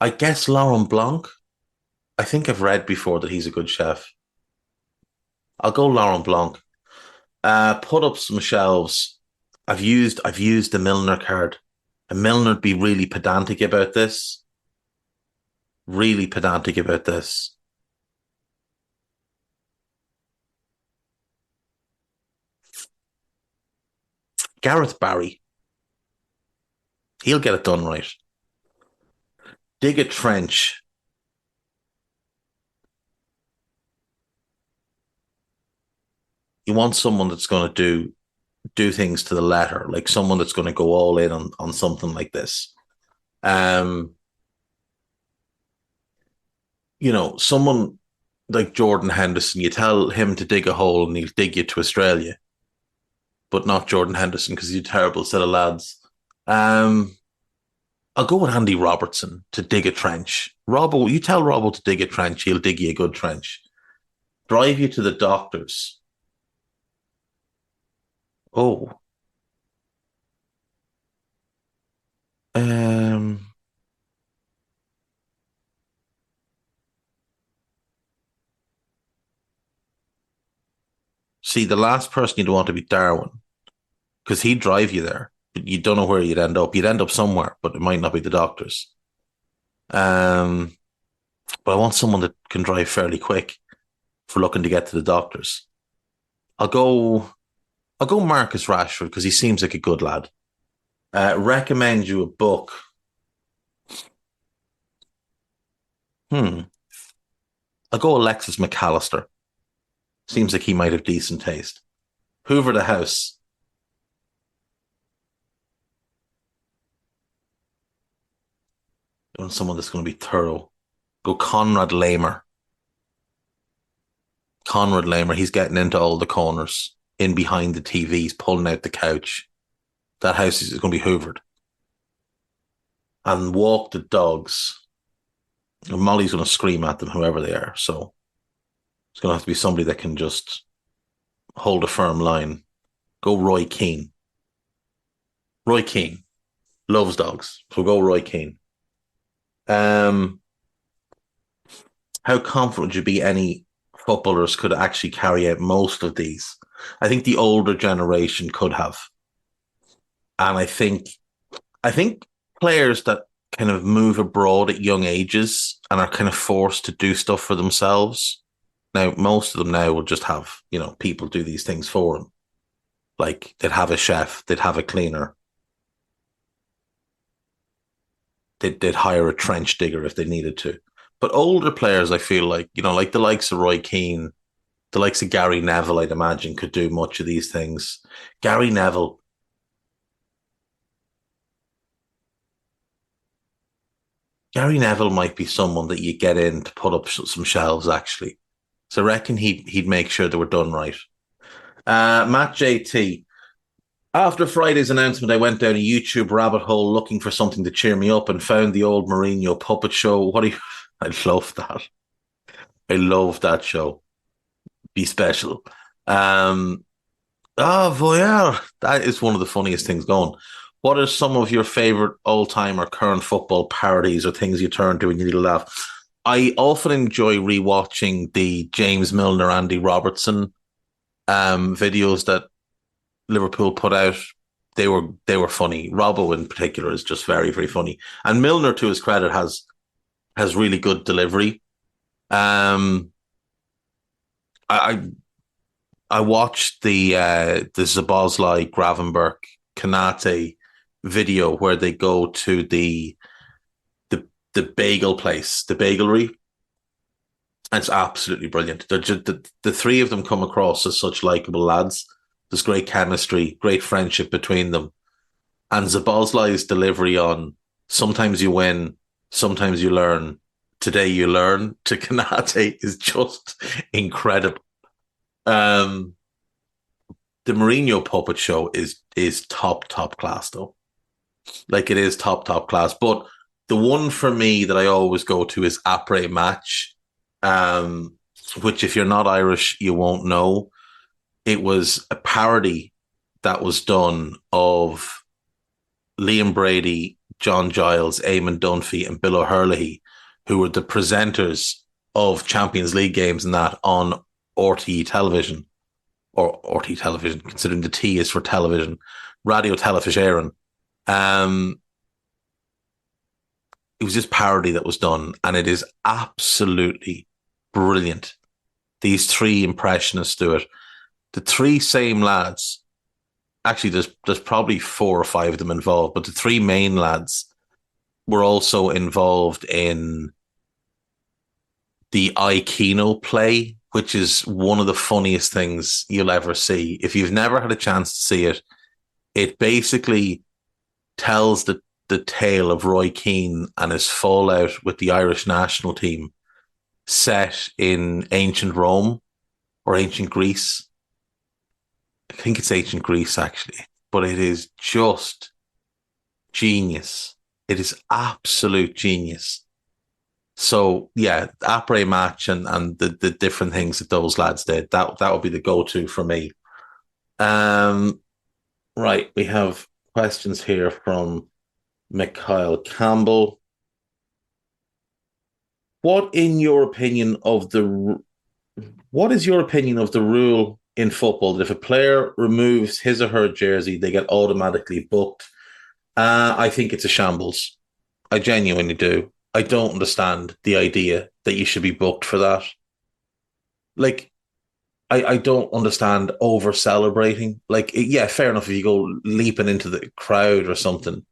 I guess Laurent Blanc. I think I've read before that he's a good chef. I'll go Laurent Blanc. Put up some shelves. I've used the Milner card. And Milner'd be really pedantic about this. Really pedantic about this. Gareth Barry. He'll get it done right. Dig a trench. You want someone that's going to do things to the letter, like someone that's going to go all in on something like this. Um, someone like Jordan Henderson, you tell him to dig a hole and he'll dig you to Australia, but not Jordan Henderson because he's a terrible set of lads. Um, I'll go with Andy Robertson to dig a trench. Robbo, you tell Robbo to dig a trench, he'll dig you a good trench. Drive you to the doctors. Oh, um, see, the last person you'd want to be Darwin because he'd drive you there. But you don't know where you'd end up. You'd end up somewhere, but it might not be the doctors. Um, but I want someone that can drive fairly quick for looking to get to the doctors. I'll go. I'll go Marcus Rashford because he seems like a good lad. Recommend you a book. Hmm. I'll go Alexis McAllister. Seems like he might have decent taste. Hoover the House. You want someone that's going to be thorough. Go Conrad Lamer. Conrad Lamer. He's getting into all the corners, in behind the TVs, pulling out the couch. That house is going to be hoovered. And walk the dogs. And Molly's going to scream at them, whoever they are. So it's going to have to be somebody that can just hold a firm line. Go Roy Keane. Roy Keane loves dogs. So go Roy Keane. Um, how confident would you be any footballers could actually carry out most of these? I think the older generation could have. And I think players that kind of move abroad at young ages and are kind of forced to do stuff for themselves. Now, most of them now will just have, people do these things for them. Like they'd have a chef, they'd have a cleaner, they'd hire a trench digger if they needed to. But older players, I feel like the likes of Roy Keane, the likes of Gary Neville, I'd imagine, could do much of these things. Gary Neville, Gary Neville might be someone that you get in to put up some shelves, actually. So I reckon he'd make sure they were done right. Matt JT. After Friday's announcement, I went down a YouTube rabbit hole looking for something to cheer me up and found the old Mourinho puppet show. What do you? I love that. I love that show. Be special. Voyeur. That is one of the funniest things going. What are some of your favorite all-time or current football parodies or things you turn to when you need a laugh? I often enjoy rewatching the James Milner, Andy Robertson videos that Liverpool put out. They were funny. Robbo in particular is just very, very funny. And Milner, to his credit, has really good delivery. Um, I I watched the Zabozlai Gravenberch Kanate video where they go to the the bagel place, the bagelry. It's absolutely brilliant. The three of them come across as such likable lads. There's great chemistry, great friendship between them. And Zabozlai's delivery on sometimes you win, sometimes you learn. Today you learn to Kanate is just incredible. Um, the Mourinho puppet show is top class though. Like it is top class. But the one for me that I always go to is Après Match, um, which if you're not Irish, you won't know. It was a parody that was done of Liam Brady, John Giles, Eamon Dunphy, and Bill O'Herlihy, who were the presenters of Champions League games and that on RTE television, or RTE television, considering the T is for television, Radio Telefishéireann. It was just parody that was done, and it is absolutely brilliant. These three impressionists do it. The three same lads, actually, there's probably 4 or 5 of them involved, but the three main lads were also involved in the Aikino play, which is one of the funniest things you'll ever see. If you've never had a chance to see it, it basically tells the tale of Roy Keane and his fallout with the Irish national team set in ancient Rome or ancient Greece. I think it's ancient Greece, actually, but it is just genius. It is absolute genius. So, yeah, Après Match and the different things that those lads did, that would be the go-to for me. Right, we have questions here from Mikhail Campbell. What is your opinion of the rule in football that if a player removes his or her jersey, they get automatically booked? I think it's a shambles. I genuinely do. I don't understand the idea that you should be booked for that. Like, I don't understand over celebrating. Like, yeah, fair enough if you go leaping into the crowd or something,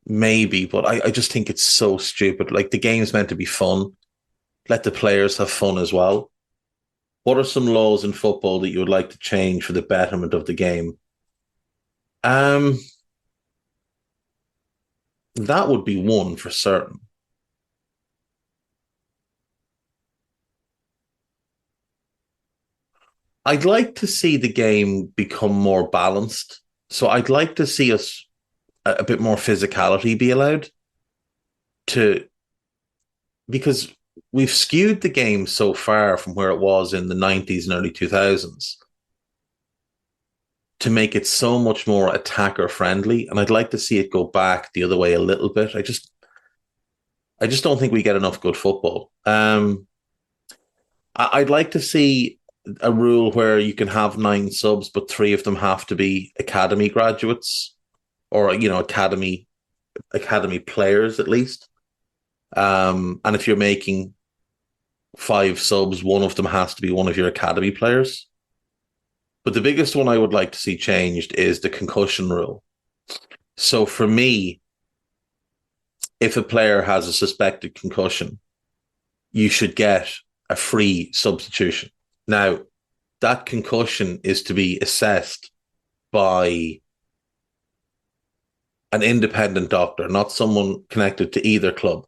maybe, but I just think it's so stupid. Like, the game's meant to be fun. Let the players have fun as well. What are some laws in football that you would like to change for the betterment of the game? That would be one for certain. I'd like to see the game become more balanced. So I'd like to see us a bit more physicality be allowed to, because we've skewed the game so far from where it was in the 90s and early 2000s to make it so much more attacker friendly. And I'd like to see it go back the other way a little bit. I just don't think we get enough good football. I'd like to see a rule where you can have 9 subs, but 3 of them have to be academy graduates or, academy players at least. And if you're making 5 subs, one of them has to be one of your academy players. But the biggest one I would like to see changed is the concussion rule. So for me, if a player has a suspected concussion, you should get a free substitution. Now, that concussion is to be assessed by an independent doctor, not someone connected to either club.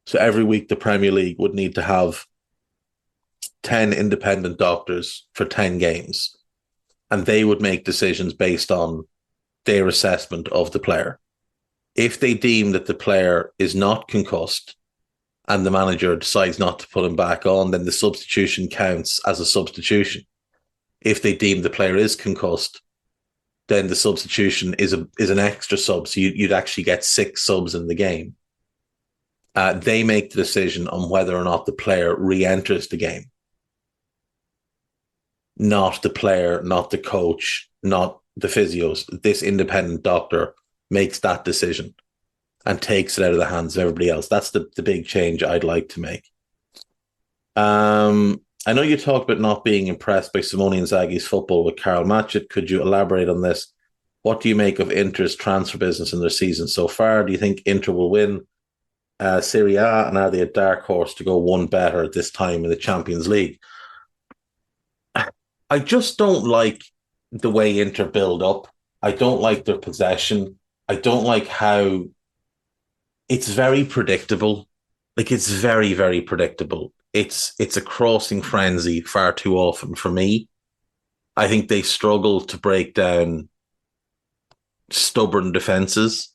So every week, the Premier League would need to have 10 independent doctors for 10 games, and they would make decisions based on their assessment of the player. If they deem that the player is not concussed and the manager decides not to put him back on, then the substitution counts as a substitution. If they deem the player is concussed, then the substitution is an extra sub. So you'd actually get 6 subs in the game. They make the decision on whether or not the player re-enters the game. Not the player, not the coach, not the physios. This independent doctor makes that decision and takes it out of the hands of everybody else. That's the big change I'd like to make. I know you talked about not being impressed by Simone Inzaghi's football with Karl Matchett. Could you elaborate on this? What do you make of Inter's transfer business in their season so far? Do you think Inter will win Serie A, and are they a dark horse to go one better at this time in the Champions League? I just don't like the way Inter build up. I don't like their possession. I don't like how it's very predictable. Like it's very, very predictable. It's a crossing frenzy far too often for me. I think they struggle to break down stubborn defenses.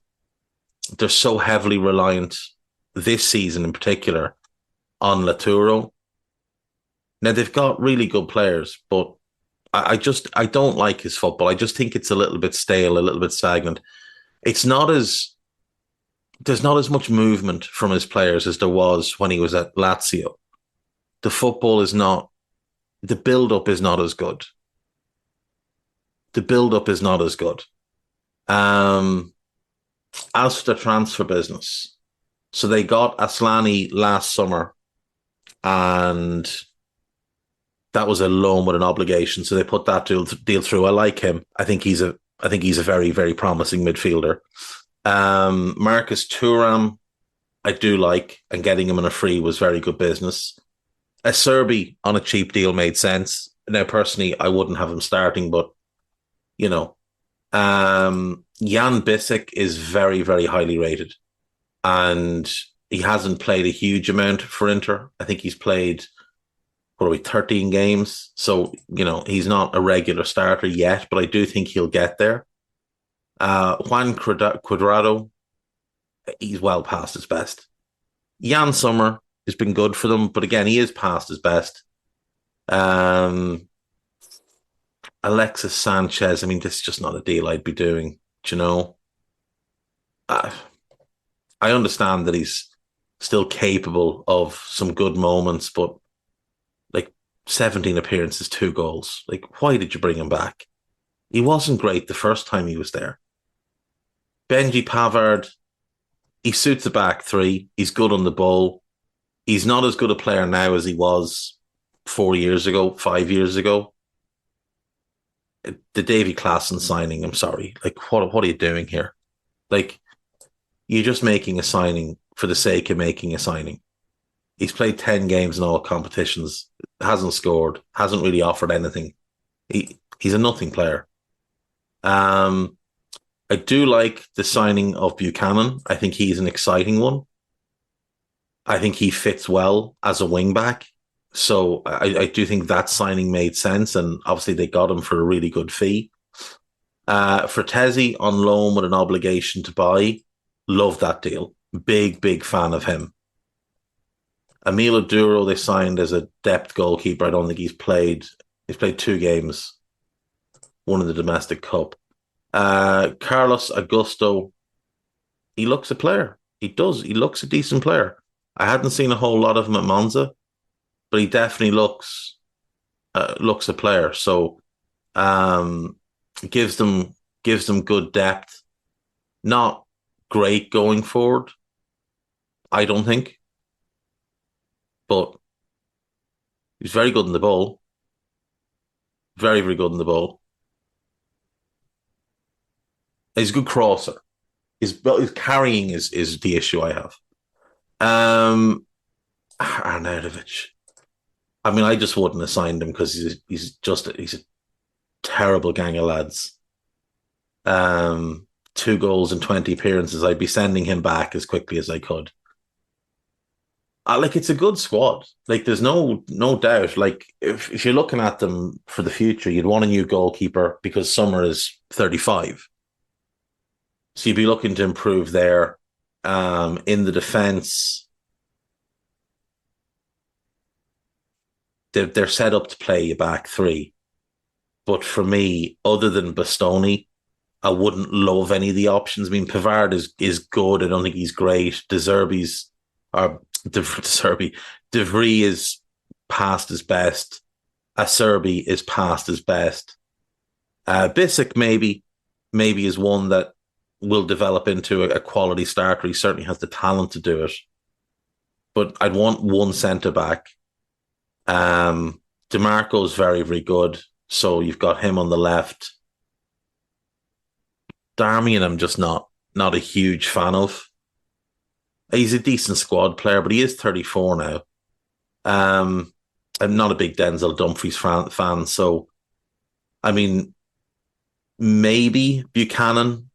They're so heavily reliant this season in particular on Laturo. Now they've got really good players, but I don't like his football. I just think it's a little bit stale, a little bit stagnant. It's not as There's not as much movement from his players as there was when he was at Lazio. The football is not the build up is not as good. The build up is not as good. Um, as for the transfer business, so they got Aslani last summer, and that was a loan with an obligation. So they put that deal through. I like him. I think he's a very, very promising midfielder. Marcus Thuram, I do like, and getting him on a free was very good business. A Serbi on a cheap deal made sense. Now, personally, I wouldn't have him starting, but you know, Jan Bissek is very, very highly rated, and he hasn't played a huge amount for Inter. I think he's played what are we 13 games, so he's not a regular starter yet, but I do think he'll get there. Juan Cuadrado, he's well past his best. Jan Sommer has been good for them, but again, he is past his best. Alexis Sanchez, I mean, this is just not a deal I'd be doing. Do you know? I understand that he's still capable of some good moments, but like 17 appearances, 2 goals. Like, why did you bring him back? He wasn't great the first time he was there. Benji Pavard, he suits a back three. He's good on the ball. He's not as good a player now as he was 4 years ago, 5 years ago. The Davy Klaassen signing, I'm sorry. Like, what are you doing here? Like, you're just making a signing for the sake of making a signing. He's played 10 games in all competitions, hasn't scored, hasn't really offered anything. He's a nothing player. I do like the signing of Buchanan. I think he's an exciting one. I think he fits well as a wing back. So I do think that signing made sense, and obviously they got him for a really good fee. Frattesi on loan with an obligation to buy, love that deal. Big, big fan of him. Emilio Duro they signed as a depth goalkeeper. I don't think he's played. He's played 2 games, one in the domestic cup. Carlos Augusto, he looks a player. He does. He looks a decent player. I hadn't seen a whole lot of him at Monza, but he definitely looks a player. So gives them good depth. Not great going forward, I don't think, but he's very good in the ball. Very, very good in the ball. He's a good crosser. His carrying is the issue I have. Arnautovic. I mean, I just wouldn't have signed him because he's a terrible gang of lads. 2 goals and 20 appearances. I'd be sending him back as quickly as I could. Like, it's a good squad. Like, there's no doubt. Like, if you're looking at them for the future, you'd want a new goalkeeper because Summer is 35. So you'd be looking to improve there. In the defence, they're set up to play a back three. But for me, other than Bastoni, I wouldn't love any of the options. I mean, Pavard is good. I don't think he's great. De Vries is past his best. Acerbi is past his best. Bissek maybe is one that will develop into a quality starter. He certainly has the talent to do it. But I'd want one centre back. DeMarco's very, very good. So you've got him on the left. Darmian, I'm just not a huge fan of. He's a decent squad player, but he is 34 now. Um, I'm not a big Denzel Dumfries fan, so I mean, maybe Buchanan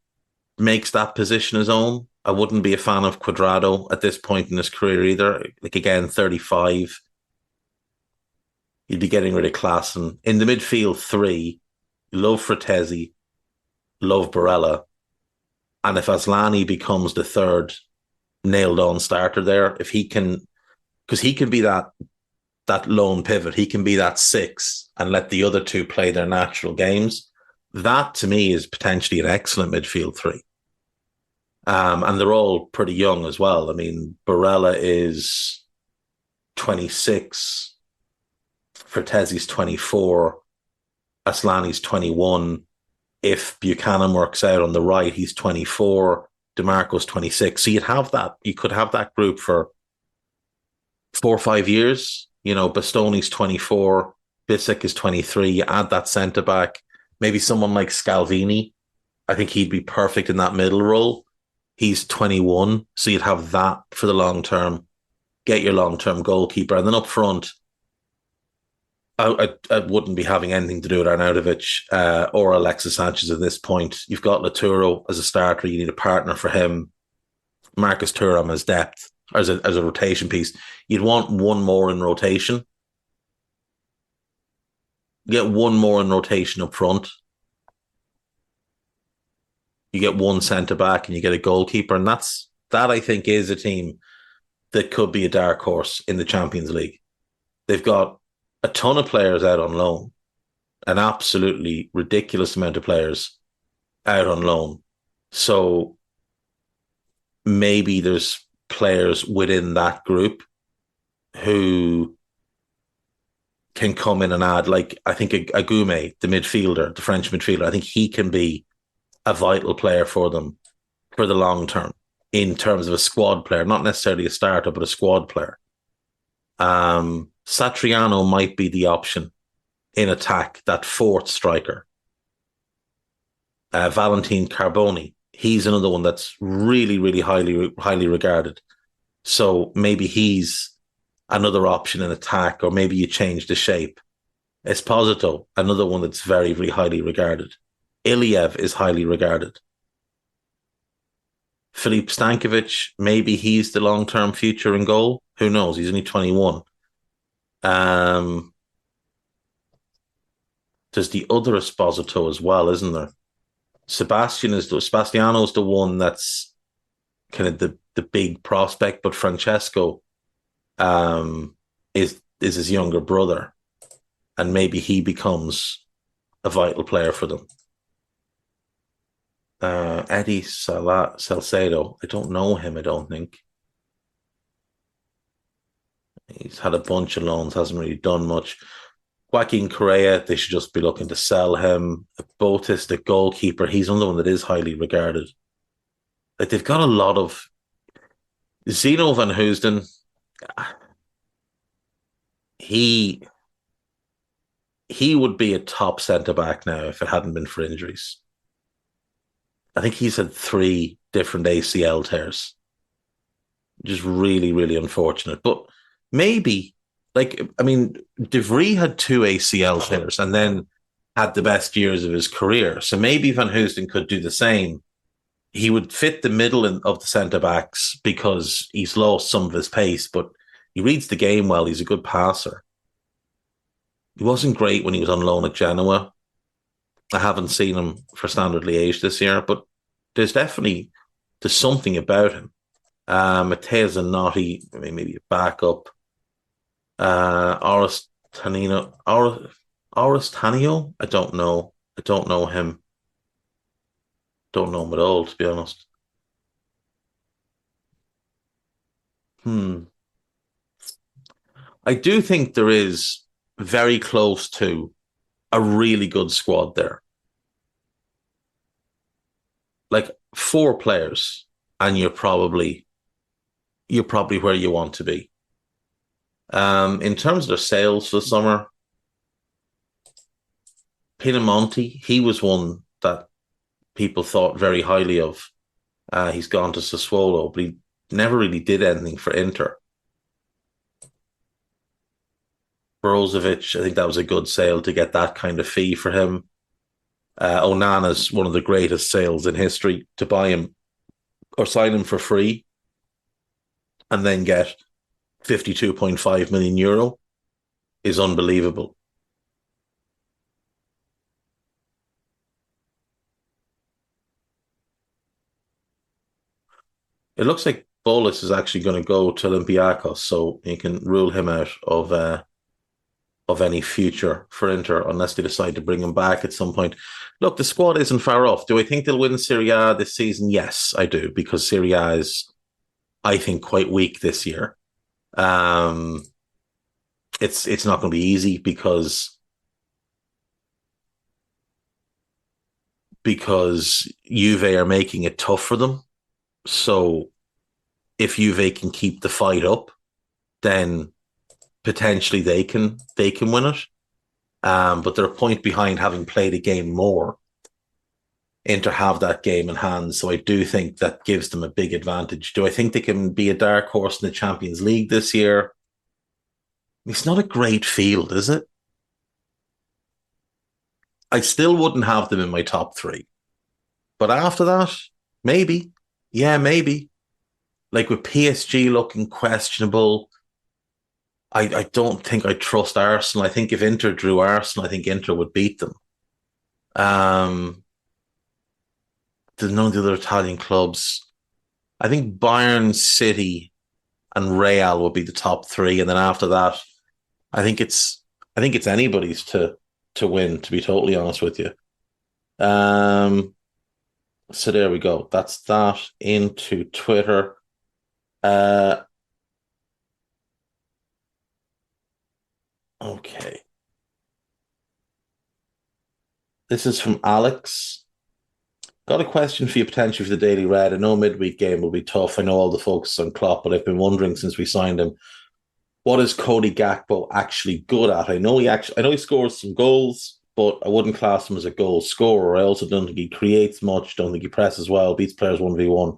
makes that position his own. I wouldn't be a fan of Quadrado at this point in his career either. Like again, 35. You'd be getting rid of Klassen. In the midfield three, love Fratesi, love Barella. And if Aslani becomes the third nailed on starter there, if he can, because he can be that lone pivot, he can be that six and let the other two play their natural games. That to me is potentially an excellent midfield three. And they're all pretty young as well. I mean, Barella is 26, Fratesi's 24, Aslani's 21. If Buchanan works out on the right, he's 24, DeMarco's 26. So you could have that group for 4 or 5 years. You know, Bastoni's 24, Bissek is 23. You add that centre back, maybe someone like Scalvini. I think he'd be perfect in that middle role. He's 21, so you'd have that for the long term. Get your long term goalkeeper, and then up front, I wouldn't be having anything to do with Arnautovic or Alexis Sanchez at this point. You've got Laturo as a starter. You need a partner for him. Marcus Thuram as depth, or as a rotation piece. You'd want one more in rotation. Get one more in rotation up front. You get one centre back and you get a goalkeeper. And that I think is a team that could be a dark horse in the Champions League. They've got a ton of players out on loan, an absolutely ridiculous amount of players out on loan. So maybe there's players within that group who can come in and add, like I think Agume, the midfielder, the French midfielder, I think he can be a vital player for them for the long term in terms of a squad player, not necessarily a starter, but a squad player. Satriano might be the option in attack, that fourth striker. Valentin Carboni, he's another one that's really, really highly regarded. So maybe he's another option in attack, or maybe you change the shape. Esposito, another one that's very, very highly regarded. Iliev is highly regarded. Filip Stankovic, maybe he's the long-term future in goal. Who knows? He's only 21. There's the other Esposito as well, isn't there? Sebastiano's the one that's kind of the big prospect, but Francesco is his younger brother, and maybe he becomes a vital player for them. Eddie Salcedo, I don't know him. I don't think he's had a bunch of loans, hasn't really done much. Joaquin Correa, they should just be looking to sell him. Botis, the goalkeeper, he's another one that is highly regarded. Like they've got a lot of Zeno van Hoosden. He would be a top centre back now if it hadn't been for injuries. I think he's had 3 different ACL tears, which is really, really unfortunate. But maybe, like, I mean, De Vries had 2 ACL tears and then had the best years of his career. So maybe Van Hoosden could do the same. He would fit the middle of the centre backs because he's lost some of his pace, but he reads the game well. He's a good passer. He wasn't great when he was on loan at Genoa. I haven't seen him for Standard Liège this year, but there's something about him. Matteo Zanotti, maybe a backup. Oris Tanino, I don't know. I don't know him. Don't know him at all, to be honest. I do think there is very close to a really good squad there. Like 4 players, and you're probably where you want to be. In terms of their sales for the summer, Pinamonti, he was one that people thought very highly of. He's gone to Sassuolo, but he never really did anything for Inter. Brozovic, I think that was a good sale to get that kind of fee for him. Onana's one of the greatest sales in history to buy him or sign him for free and then get 52.5 million euro is unbelievable. It looks like Bolus is actually going to go to Olympiacos, so you can rule him out of any future for Inter unless they decide to bring him back at some point. Look, the squad isn't far off. Do I think they'll win Serie A this season? Yes, I do, because Serie A is, I think, quite weak this year. Um, it's not going to be easy because Juve are making it tough for them. So if Juve can keep the fight up, then potentially they can win it. But they're a point behind, having played a game more, Inter have that game in hand. So I do think that gives them a big advantage. Do I think they can be a dark horse in the Champions League this year? It's not a great field, is it? I still wouldn't have them in my top three. But after that, maybe. Yeah, maybe. Like with PSG looking questionable, I don't think I trust Arsenal. I think if Inter drew Arsenal, I think Inter would beat them. Um, there's none of the other Italian clubs. I think Bayern, City, and Real will be the top three, and then after that, I think it's I think it's anybody's to win. To be totally honest with you. Um, so there we go. That's that into Twitter. Uh, okay. This is from Alex. Got a question for you potentially for the Daily Red. I know midweek game will be tough. I know all the focus on Klopp, but I've been wondering since we signed him, what is Cody Gakpo actually good at? I know he scores some goals, but I wouldn't class him as a goal scorer. I also don't think he creates much. Don't think he presses well, beats players 1v1.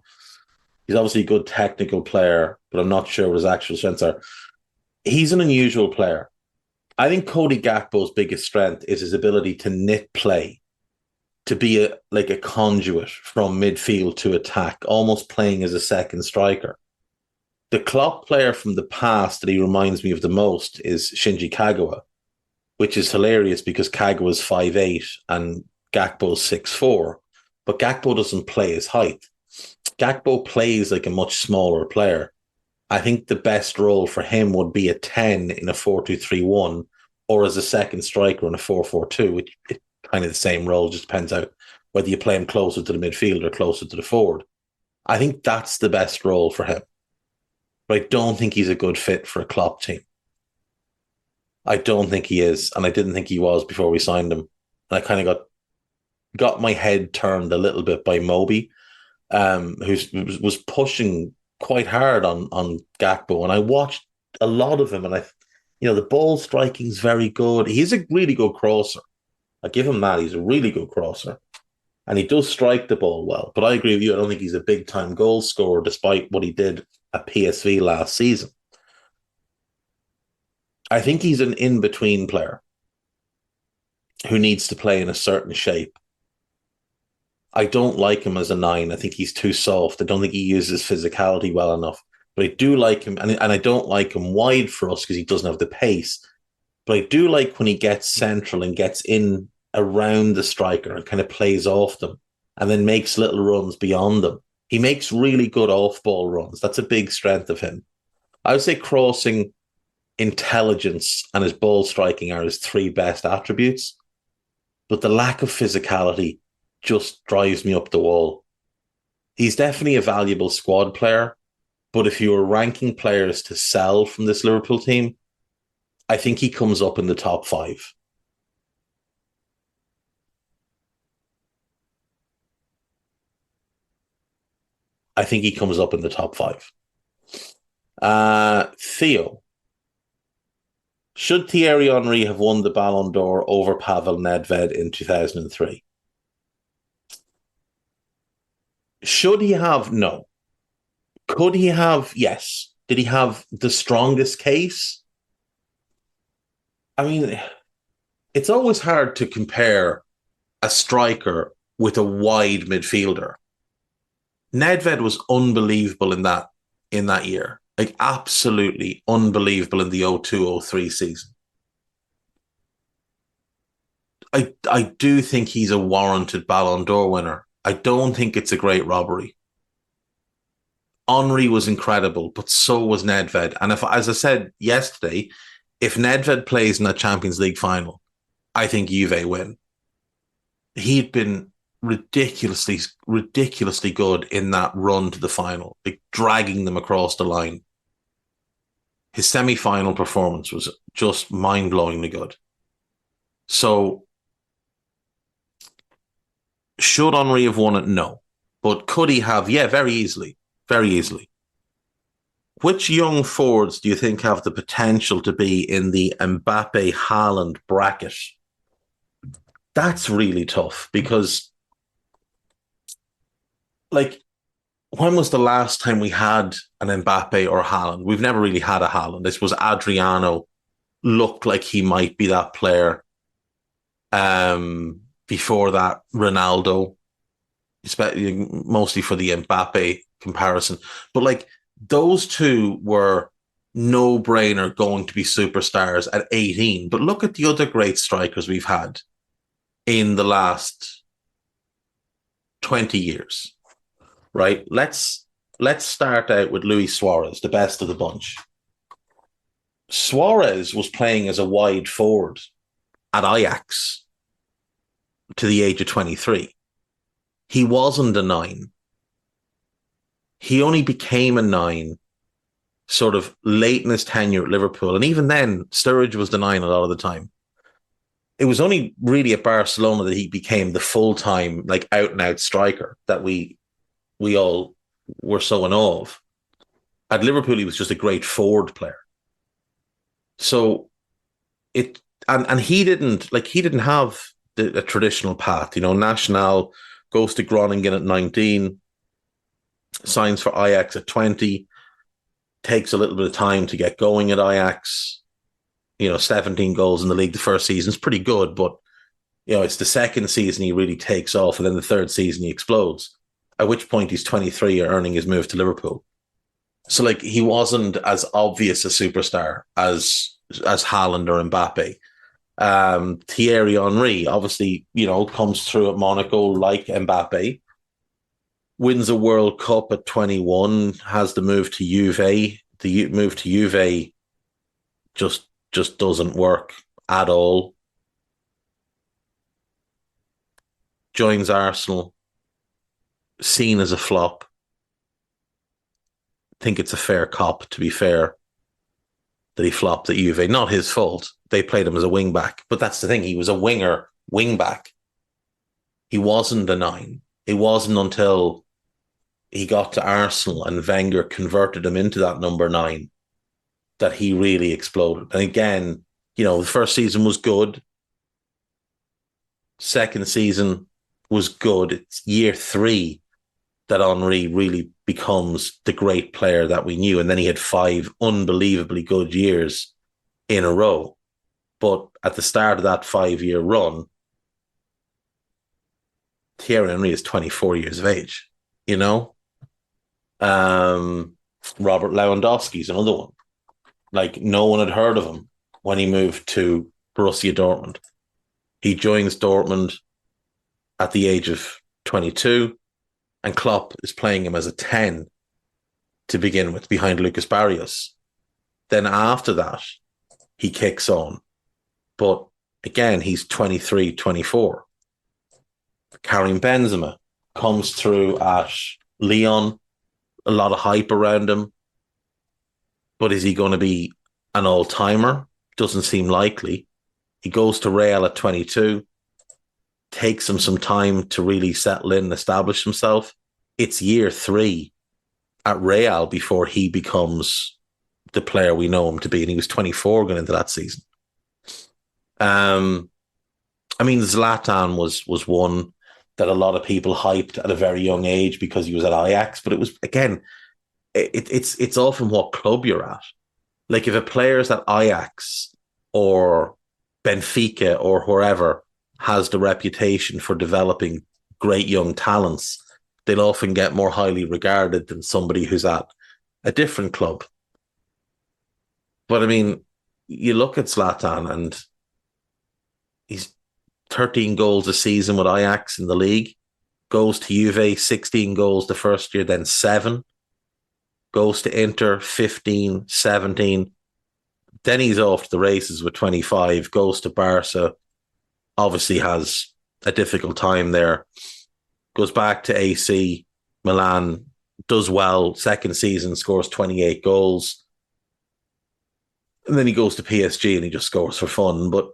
He's obviously a good technical player, but I'm not sure what his actual strengths are. He's an unusual player. I think Cody Gakpo's biggest strength is his ability to knit play, to be like a conduit from midfield to attack, almost playing as a second striker. The Klopp player from the past that he reminds me of the most is Shinji Kagawa, which is hilarious because Kagawa's 5'8" and Gakpo's 6'4", but Gakpo doesn't play his height. Gakpo plays like a much smaller player. I think the best role for him would be a 10 in a 4-2-3-1 or as a second striker in a 4-4-2, which is kind of the same role, just depends out whether you play him closer to the midfield or closer to the forward. I think that's the best role for him. But I don't think he's a good fit for a Klopp team. I don't think he is, and I didn't think he was before we signed him. And I kind of got my head turned a little bit by Moby, who was pushing quite hard on Gakpo, and I watched a lot of him, and the ball striking's very good. He's a really good crosser. I give him that. He's a really good crosser, and he does strike the ball well. But I agree with you. I don't think he's a big time goal scorer, despite what he did at PSV last season. I think he's an in between player who needs to play in a certain shape. I don't like him as a nine. I think he's too soft. I don't think he uses physicality well enough. But I do like him, and I don't like him wide for us because he doesn't have the pace. But I do like when he gets central and gets in around the striker and kind of plays off them and then makes little runs beyond them. He makes really good off ball runs. That's a big strength of him. I would say crossing, intelligence, and his ball striking are his three best attributes. But the lack of physicality just drives me up the wall. He's definitely a valuable squad player, but if you were ranking players to sell from this Liverpool team, I think he comes up in the top five. I think he comes up in the top five. Theo, Should Thierry Henry have won the Ballon d'Or over Pavel Nedved in 2003? Should he have? No. Could he have? Yes. Did he have the strongest case? I mean, it's always hard to compare a striker with a wide midfielder. Nedved was unbelievable in that year. Like absolutely unbelievable in the 02-03 season. I do think he's a warranted Ballon d'Or winner. I don't think it's a great robbery. Henry was incredible, but so was Nedved. And if, as I said yesterday, if Nedved plays in a Champions League final, I think Juve win. He'd been ridiculously good in that run to the final, like dragging them across the line. His semi-final performance was just mind-blowingly good. So, should Henry have won it? No. But could he have? Yeah, very easily. Very easily. Which young forwards do you think have the potential to be in the Mbappe-Haaland bracket? That's really tough because, like, when was the last time we had an Mbappe or Haaland? We've never really had a Haaland. This was Adriano. Looked like he might be that player. Before that, Ronaldo, especially mostly for the Mbappe comparison. But like those two were no-brainer going to be superstars at 18. But look at the other great strikers we've had in the last 20 years. Right? Let's start out with Luis Suarez, the best of the bunch. Suarez was playing as a wide forward at Ajax to the age of 23. He wasn't a 9. He only became a 9 sort of late in his tenure at Liverpool. And even then, Sturridge was the 9 a lot of the time. It was only really at Barcelona that he became the full-time, like out-and-out striker that we all were so in awe of. At Liverpool, he was just a great forward player. So and he didn't have a traditional path. You know, National goes to Groningen at 19, signs for Ajax at 20, takes a little bit of time to get going at Ajax. 17 goals in the league the first season is pretty good, but it's the second season he really takes off, and then the third season he explodes. At which point he's 23, earning his move to Liverpool. So like he wasn't as obvious a superstar as Haaland or Mbappe. Thierry Henry, obviously, comes through at Monaco like Mbappe, wins a World Cup at 21, has the move to Juve. The move to Juve just doesn't work at all. Joins Arsenal, seen as a flop. Think it's a fair cop, to be fair, that he flopped at Juve. Not his fault. They played him as a wing back. But that's the thing. He was a wing back. He wasn't a 9. It wasn't until he got to Arsenal and Wenger converted him into that number 9 that he really exploded. And again, the first season was good. Second season was good. It's year 3 that Henry really becomes the great player that we knew. And then he had 5 unbelievably good years in a row. But at the start of that 5-year run, Thierry Henry is 24 years of age, Robert Lewandowski's another one. Like, no one had heard of him when he moved to Borussia Dortmund. He joins Dortmund at the age of 22, and Klopp is playing him as a 10 to begin with, behind Lucas Barrios. Then after that, he kicks on. But again, he's 23, 24. Karim Benzema comes through at Lyon, a lot of hype around him. But is he going to be an all-timer? Doesn't seem likely. He goes to Real at 22, takes him some time to really settle in and establish himself. It's year 3 at Real before he becomes the player we know him to be. And he was 24 going into that season. Um, I mean, Zlatan was one that a lot of people hyped at a very young age because he was at Ajax, but it was again, it's all from what club you're at. Like if a player's at Ajax or Benfica or wherever has the reputation for developing great young talents, they'll often get more highly regarded than somebody who's at a different club. But I mean, you look at Zlatan and he's 13 goals a season with Ajax in the league, goes to Juve, 16 goals the first year, then seven, goes to Inter, 15, 17. Then he's off to the races with 25, goes to Barca, obviously has a difficult time there, goes back to AC Milan, does well, second season, scores 28 goals. And then he goes to PSG and he just scores for fun. But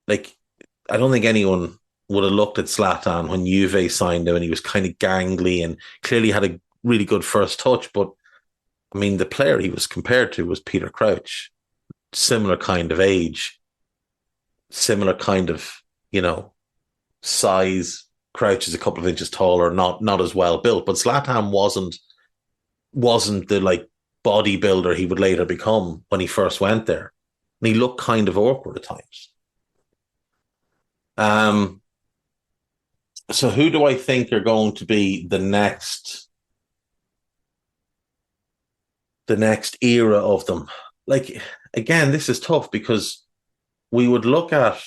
like, I don't think anyone would have looked at Zlatan when Juve signed him and he was kind of gangly and clearly had a really good first touch. But I mean, the player he was compared to was Peter Crouch, similar kind of age, similar kind of, size. Crouch is a couple of inches taller, not as well built, but Zlatan wasn't the like bodybuilder he would later become when he first went there. And he looked kind of awkward at times. Um, so who do I think are going to be the next era of them? Like again, this is tough because we would look at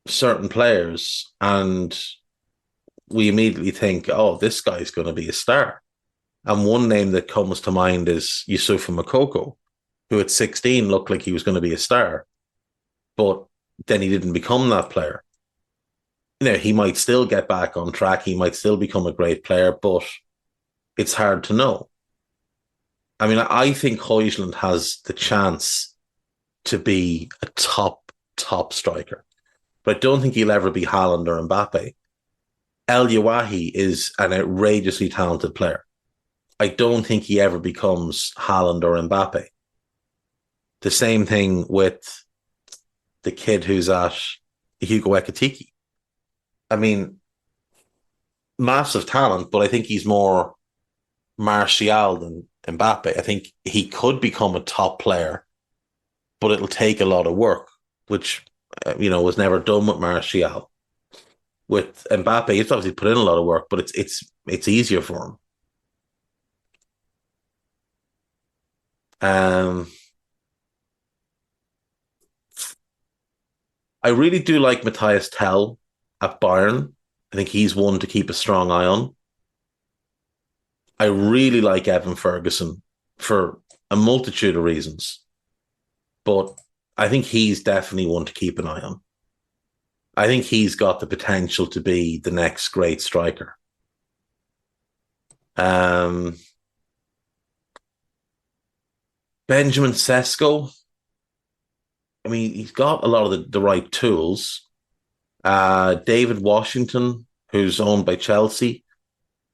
certain players and we immediately think, oh, this guy's going to be a star. And one name that comes to mind is Yusufa Makoko, who at 16 looked like he was going to be a star, but then he didn't become that player. He might still get back on track. He might still become a great player, but it's hard to know. I mean, I think Højlund has the chance to be a top striker, but I don't think he'll ever be Haaland or Mbappe. El Yawahi is an outrageously talented player. I don't think he ever becomes Haaland or Mbappe. The same thing with the kid who's at Hugo Ekitike. I mean, massive talent, but I think he's more Martial than Mbappe. I think he could become a top player, but it'll take a lot of work, which was never done with Martial. With Mbappe, he's obviously put in a lot of work, but it's easier for him. I really do like Matthias Tell at Bayern. I think he's one to keep a strong eye on. I really like Evan Ferguson for a multitude of reasons, but I think he's definitely one to keep an eye on. I think he's got the potential to be the next great striker. Benjamin Sesko, I mean, he's got a lot of the right tools. David Washington, who's owned by Chelsea,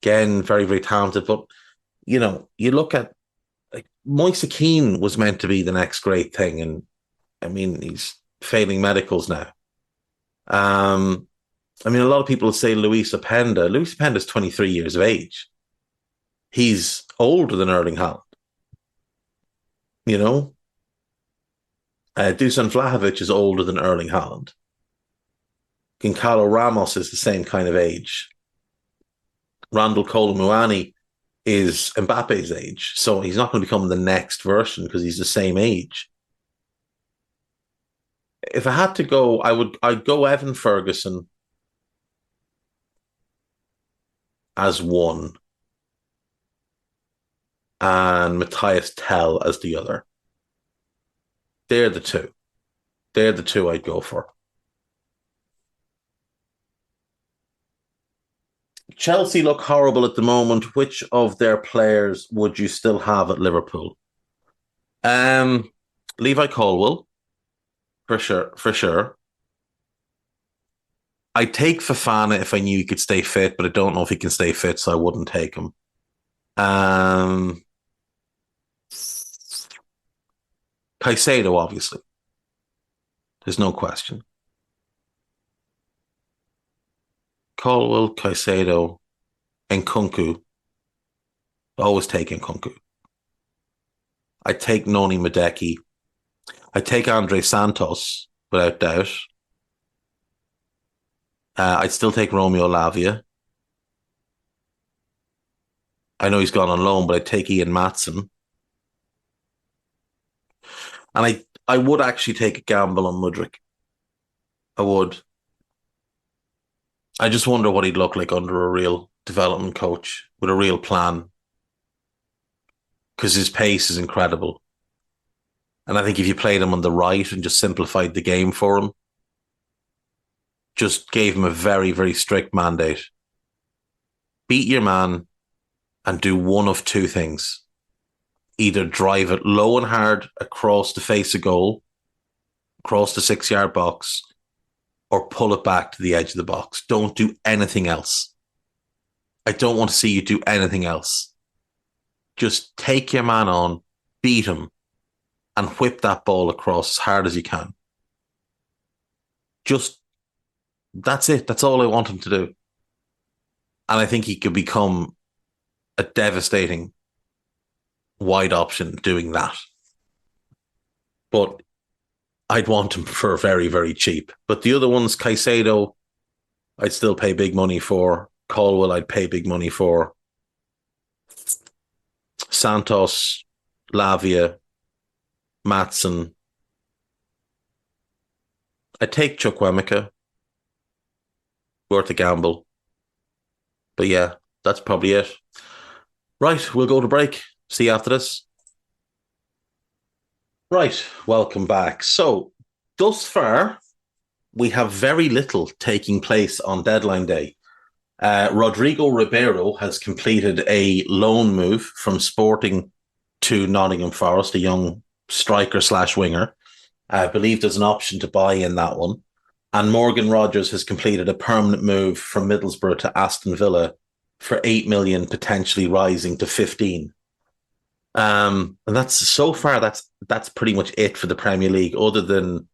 again, very, very talented. But, you look at like Moise Keane was meant to be the next great thing. And I mean, he's failing medicals now. I mean, a lot of people say Luis Openda. Luis Openda is 23 years of age. He's older than Erling Haaland. Dusan Vlahovic is older than Erling Haaland. Gonçalo Ramos is the same kind of age. Randall Colomuani is Mbappe's age, so he's not going to become the next version because he's the same age. If I had to go, I'd go Evan Ferguson as one and Matthias Tell as the other. They're the two. They're the two I'd go for. Chelsea look horrible at the moment. Which of their players would you still have at Liverpool? Levi Colwill, for sure. I'd take Fofana if I knew he could stay fit, but I don't know if he can stay fit, so I wouldn't take him. Caicedo, obviously. There's no question. Colwell, Caicedo, and Nkunku. Always take Nkunku. I take Noni Madeki. I take Andre Santos without doubt. I'd still take Romeo Lavia. I know he's gone on loan, but I'd take Ian Matson. And I would actually take a gamble on Mudryk. I would. I just wonder what he'd look like under a real development coach with a real plan. Because his pace is incredible. And I think if you played him on the right and just simplified the game for him, just gave him a very, very strict mandate. Beat your man and do one of two things. Either drive it low and hard across the face of goal, across the 6-yard box, or pull it back to the edge of the box. Don't do anything else. I don't want to see you do anything else. Just take your man on, beat him, and whip that ball across as hard as you can. Just, that's it. That's all I want him to do. And I think he could become a devastating wide option doing that. But I'd want him for very, very cheap. But the other ones, Caicedo, I'd still pay big money for. Colwell, I'd pay big money for. Santos, Lavia, Matson. I'd take Chukwuemeka. Worth a gamble. But yeah, that's probably it. Right, we'll go to break. See you after this. Right, welcome back. So, thus far, we have very little taking place on deadline day. Rodrigo Ribeiro has completed a loan move from Sporting to Nottingham Forest, a young striker / winger. I believe there's an option to buy in that one. And Morgan Rogers has completed a permanent move from Middlesbrough to Aston Villa for 8 million, potentially rising to 15. And that's so far, that's pretty much it for the Premier League, other than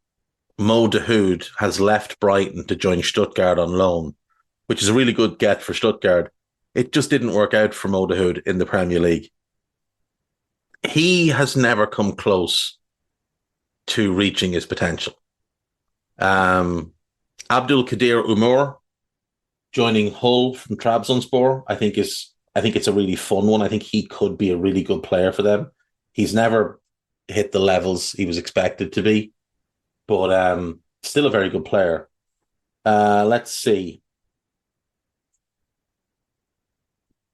Mo Dahoud has left Brighton to join Stuttgart on loan, which is a really good get for Stuttgart. It just didn't work out for Mo Dahoud in the Premier League. He has never come close to reaching his potential. Abdul Kadir Umar joining Hull from Trabzonspor, I think it's a really fun one. I think he could be a really good player for them. He's never hit the levels he was expected to be, but still a very good player. Let's see.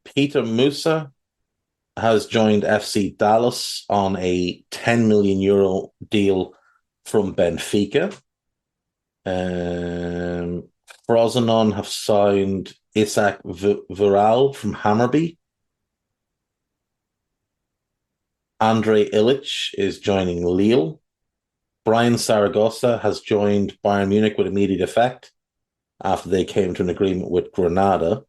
Peter Musa has joined FC Dallas on a 10 million euro deal from Benfica. Frosinone have signed Isaac Viral from Hammarby. Andre Ilic is joining Lille. Brian Saragossa has joined Bayern Munich with immediate effect after they came to an agreement with Granada.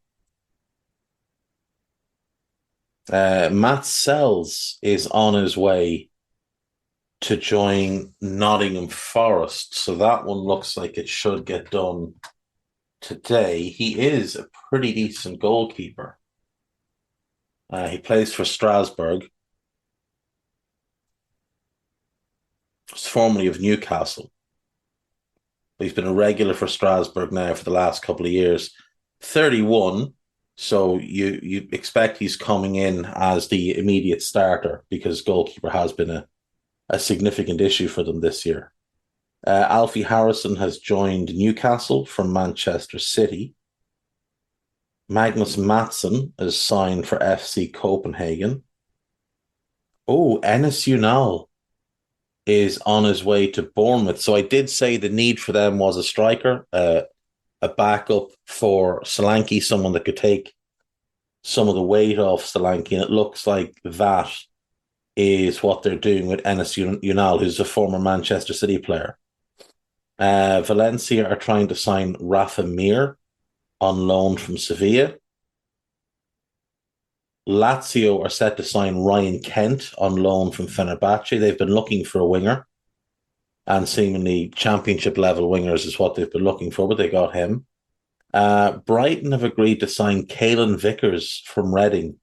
Matt Sells is on his way to join Nottingham Forest. So that one looks like it should get done today. He is a pretty decent goalkeeper. He plays for Strasbourg. He's formerly of Newcastle. But he's been a regular for Strasbourg now for the last couple of years. 31. So you expect he's coming in as the immediate starter because goalkeeper has been a significant issue for them this year. Alfie Harrison has joined Newcastle from Manchester City. Magnus Matson is signed for FC Copenhagen. Oh, Enes Unal is on his way to Bournemouth. So I did say the need for them was a striker, a backup for Solanke, someone that could take some of the weight off Solanke, and it looks like that is what they're doing with Enes Unal, who's a former Manchester City player. Valencia are trying to sign Rafa Mir on loan from Sevilla. Lazio are set to sign Ryan Kent on loan from Fenerbahce. They've been looking for a winger, and seemingly championship level wingers is what they've been looking for, but they got him. Brighton have agreed to sign Caelan Vickers from Reading.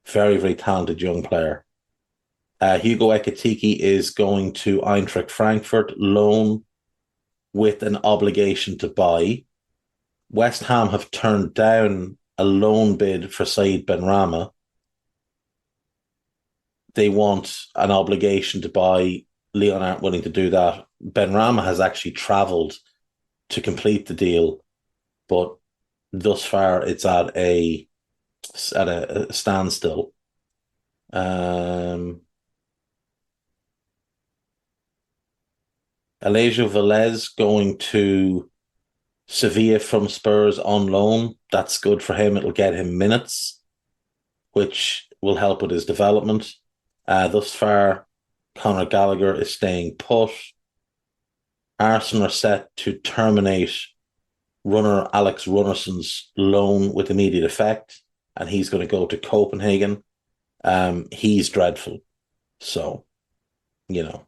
Very, very talented young player. Hugo Ekitike is going to Eintracht Frankfurt, loan with an obligation to buy. West Ham have turned down a loan bid for Said Benrahma. They want an obligation to buy. Leon aren't willing to do that. Benrahma has actually travelled to complete the deal, but thus far it's at a standstill. Elijah Velez going to Sevilla from Spurs on loan. That's good for him. It'll get him minutes, which will help with his development. Thus far, Conor Gallagher is staying put. Arsenal are set to terminate runner Alex Runnerson's loan with immediate effect, and he's going to go to Copenhagen. He's dreadful. So, you know.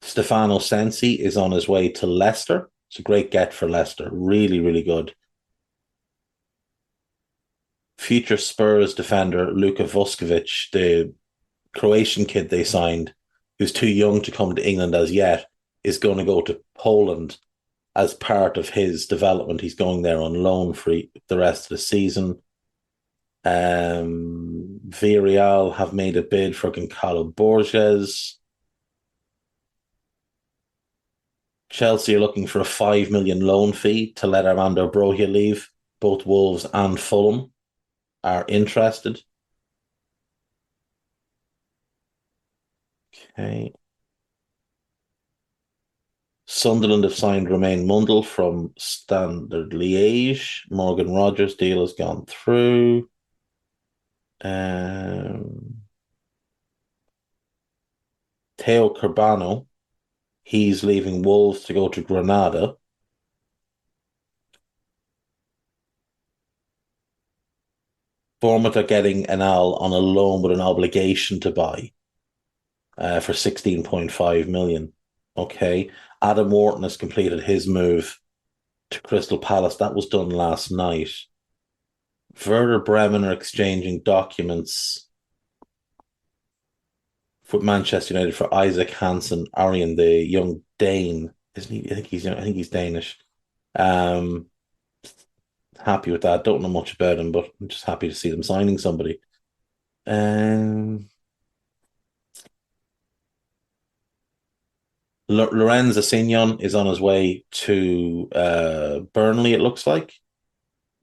Stefano Sensi is on his way to Leicester. It's a great get for Leicester. Really, really good. Future Spurs defender Luka Vuskovic, the Croatian kid they signed, who's too young to come to England as yet, is going to go to Poland as part of his development. He's going there on loan for the rest of the season. Villarreal have made a bid for Goncalo Borges. Chelsea are looking for a 5 million loan fee to let Armando Broja leave. Both Wolves and Fulham are interested. Okay. Sunderland have signed Romain Mundle from Standard Liège. Morgan Rogers' deal has gone through. Theo Carbano, he's leaving Wolves to go to Granada. Bournemouth are getting Enal on a loan with an obligation to buy for 16.5 million. Okay. Adam Wharton has completed his move to Crystal Palace. That was done last night. Werder Bremen are exchanging documents for Manchester United for Isaac Hansen, Arian, the young Dane, isn't he? I think he's Danish. Happy with that. Don't know much about him, but I'm just happy to see them signing somebody. Lorenz Asignon is on his way to Burnley, it looks like.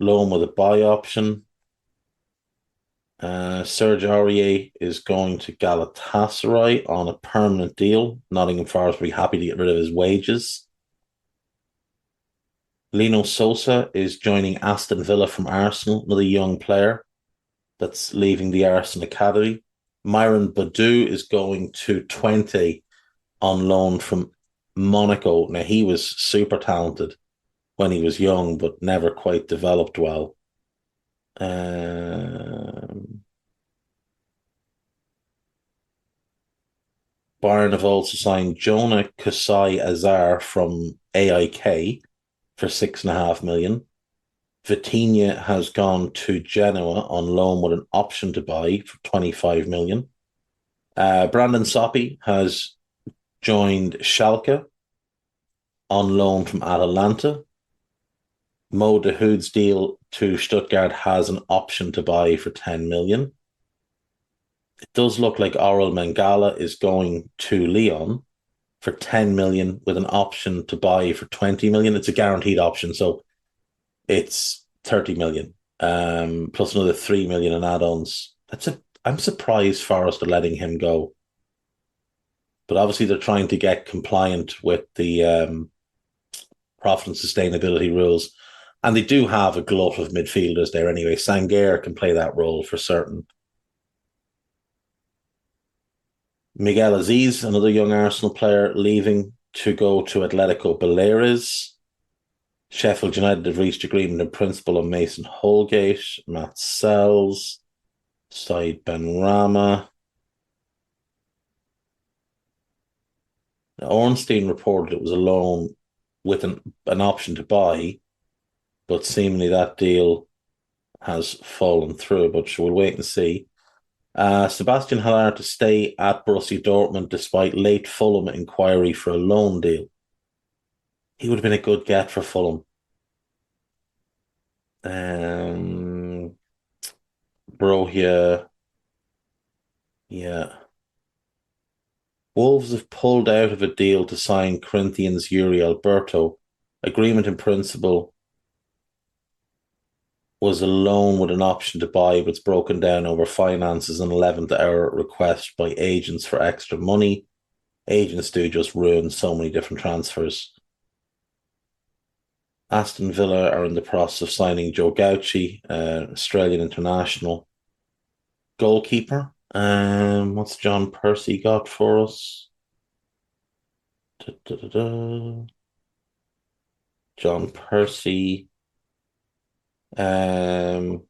Loan with a buy option. Serge Aurier is going to Galatasaray on a permanent deal. Nottingham Forest will be happy to get rid of his wages. Lino Sosa is joining Aston Villa from Arsenal, another young player that's leaving the Arsenal Academy. Myron Badu is going to Twente on loan from Monaco. Now, he was super talented when he was young, but never quite developed well. Bayern have also signed Jonah Kusai Azar from AIK for 6.5 million. Vitinha has gone to Genoa on loan with an option to buy for 25 million. Brandon Soppy has joined Schalke on loan from Atalanta. Mo Dahoud's deal to Stuttgart has an option to buy for 10 million. It does look like Oral Mangala is going to Lyon for 10 million with an option to buy for 20 million. It's a guaranteed option, so it's 30 million, plus another 3 million in add-ons. I'm surprised Forest are letting him go. But obviously they're trying to get compliant with the profit and sustainability rules. And they do have a glut of midfielders there anyway. Sangaré can play that role for certain. Miguel Aziz, another young Arsenal player, leaving to go to Atletico Baleares. Sheffield United have reached agreement in principle on Mason Holgate, Matt Sells, Said Benrahma. Ornstein reported it was a loan with an option to buy, but seemingly that deal has fallen through. But we'll wait and see. Sebastian Haller to stay at Borussia Dortmund despite late Fulham inquiry for a loan deal. He would have been a good get for Fulham. Bro here. Yeah. Wolves have pulled out of a deal to sign Corinthians' Yuri Alberto. Agreement in principle was a loan with an option to buy, but it's broken down over finances and 11th hour request by agents for extra money. Agents do just ruin so many different transfers. Aston Villa are in the process of signing Joe Gauci, Australian international goalkeeper. What's John Percy got for us? John Percy, Matt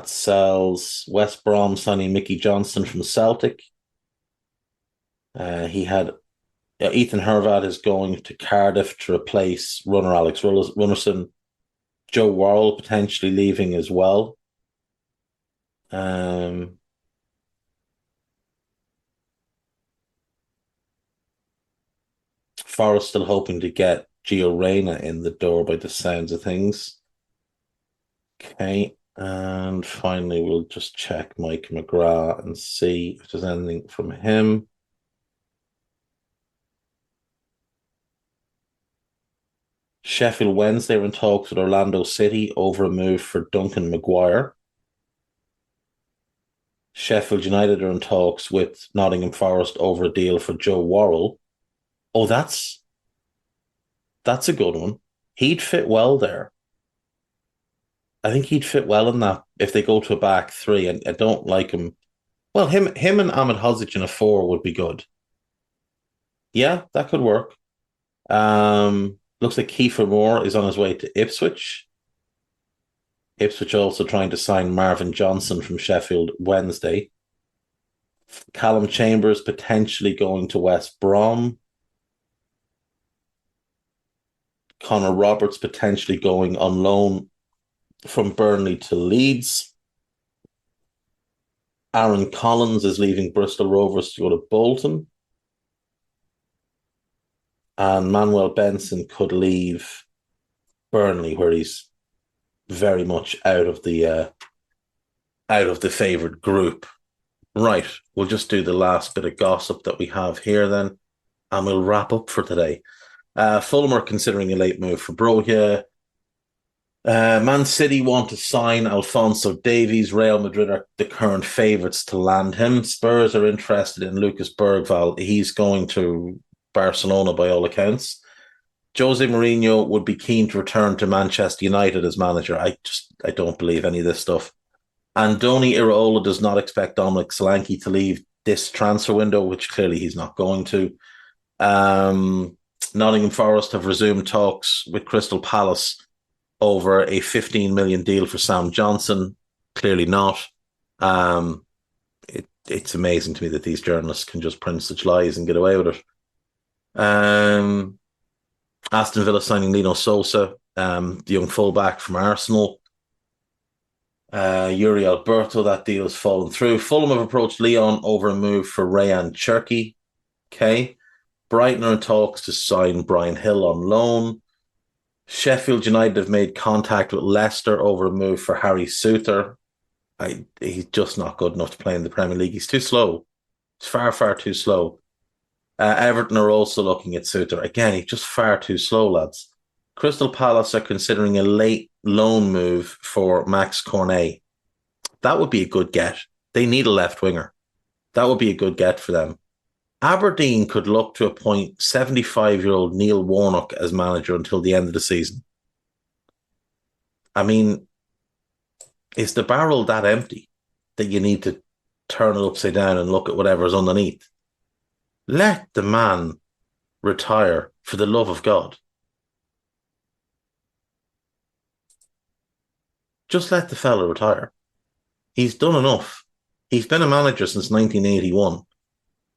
Sells, West Brom signing Mickey Johnston from Celtic. He had Ethan Hervat is going to Cardiff to replace runner Alex Runnerson. Joe Worrell potentially leaving as well. Forest still hoping to get Gio Reyna in the door by the sounds of things. Okay, and finally we'll just check Mike McGrath and see if there's anything from him. Sheffield Wednesday are in talks with Orlando City over a move for Duncan Maguire. Sheffield United are in talks with Nottingham Forest over a deal for Joe Worrell. Oh, that's a good one. He'd fit well there. I think he'd fit well in that if they go to a back three. And I don't like him. Well, him and Ahmed Hodzic in a four would be good. Yeah, that could work. Looks like Kiefer Moore is on his way to Ipswich. Ipswich also trying to sign Marvin Johnson from Sheffield Wednesday. Callum Chambers potentially going to West Brom. Connor Roberts potentially going on loan from Burnley to Leeds. Aaron Collins is leaving Bristol Rovers to go to Bolton. And Manuel Benson could leave Burnley, where he's very much out of the favoured group. Right, we'll just do the last bit of gossip that we have here then, and we'll wrap up for today. Fulham are considering a late move for Broja. Man City want to sign Alphonso Davies. Real Madrid are the current favourites to land him. Spurs are interested in Lucas Bergvall. He's going to Barcelona by all accounts. Jose Mourinho would be keen to return to Manchester United as manager. I don't believe any of this stuff. Andoni Iraola does not expect Dominic Solanke to leave this transfer window, which clearly he's not going to. Nottingham Forest have resumed talks with Crystal Palace over a 15 million deal for Sam Johnson. Clearly not. It's amazing to me that these journalists can just print such lies and get away with it. Aston Villa signing Lino Sosa, the young fullback from Arsenal. Yuri Alberto, that deal has fallen through. Fulham have approached Lyon over a move for Rayan Cherki. Okay. Brighton are in talks to sign Brian Hill on loan. Sheffield United have made contact with Leicester over a move for Harry Souther. He's just not good enough to play in the Premier League. He's too slow. He's far, far too slow. Everton are also looking at Souther. Again, he's just far too slow, lads. Crystal Palace are considering a late loan move for Max Cornet. That would be a good get. They need a left winger. That would be a good get for them. Aberdeen could look to appoint 75-year-old Neil Warnock as manager until the end of the season. I mean, is the barrel that empty that you need to turn it upside down and look at whatever's underneath? Let the man retire, for the love of God. Just let the fella retire. He's done enough. He's been a manager since 1981.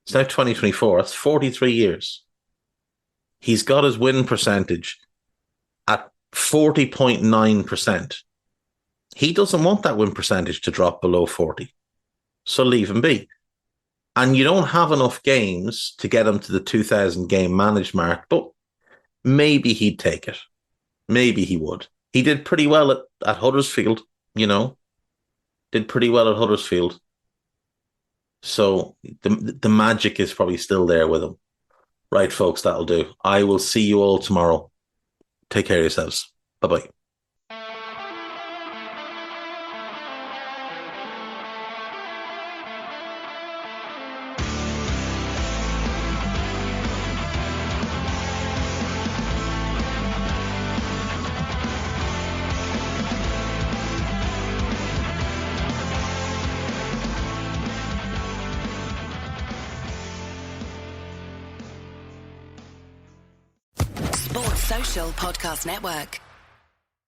It's now 2024. That's 43 years. He's got his win percentage at 40.9%. He doesn't want that win percentage to drop below 40. So leave him be. And you don't have enough games to get him to the 2,000 game managed mark, but maybe he'd take it. Maybe he would. He did pretty well at Huddersfield, Did pretty well at Huddersfield. So the magic is probably still there with him. Right, folks, that'll do. I will see you all tomorrow. Take care of yourselves. Bye-bye. Sports Social Podcast Network.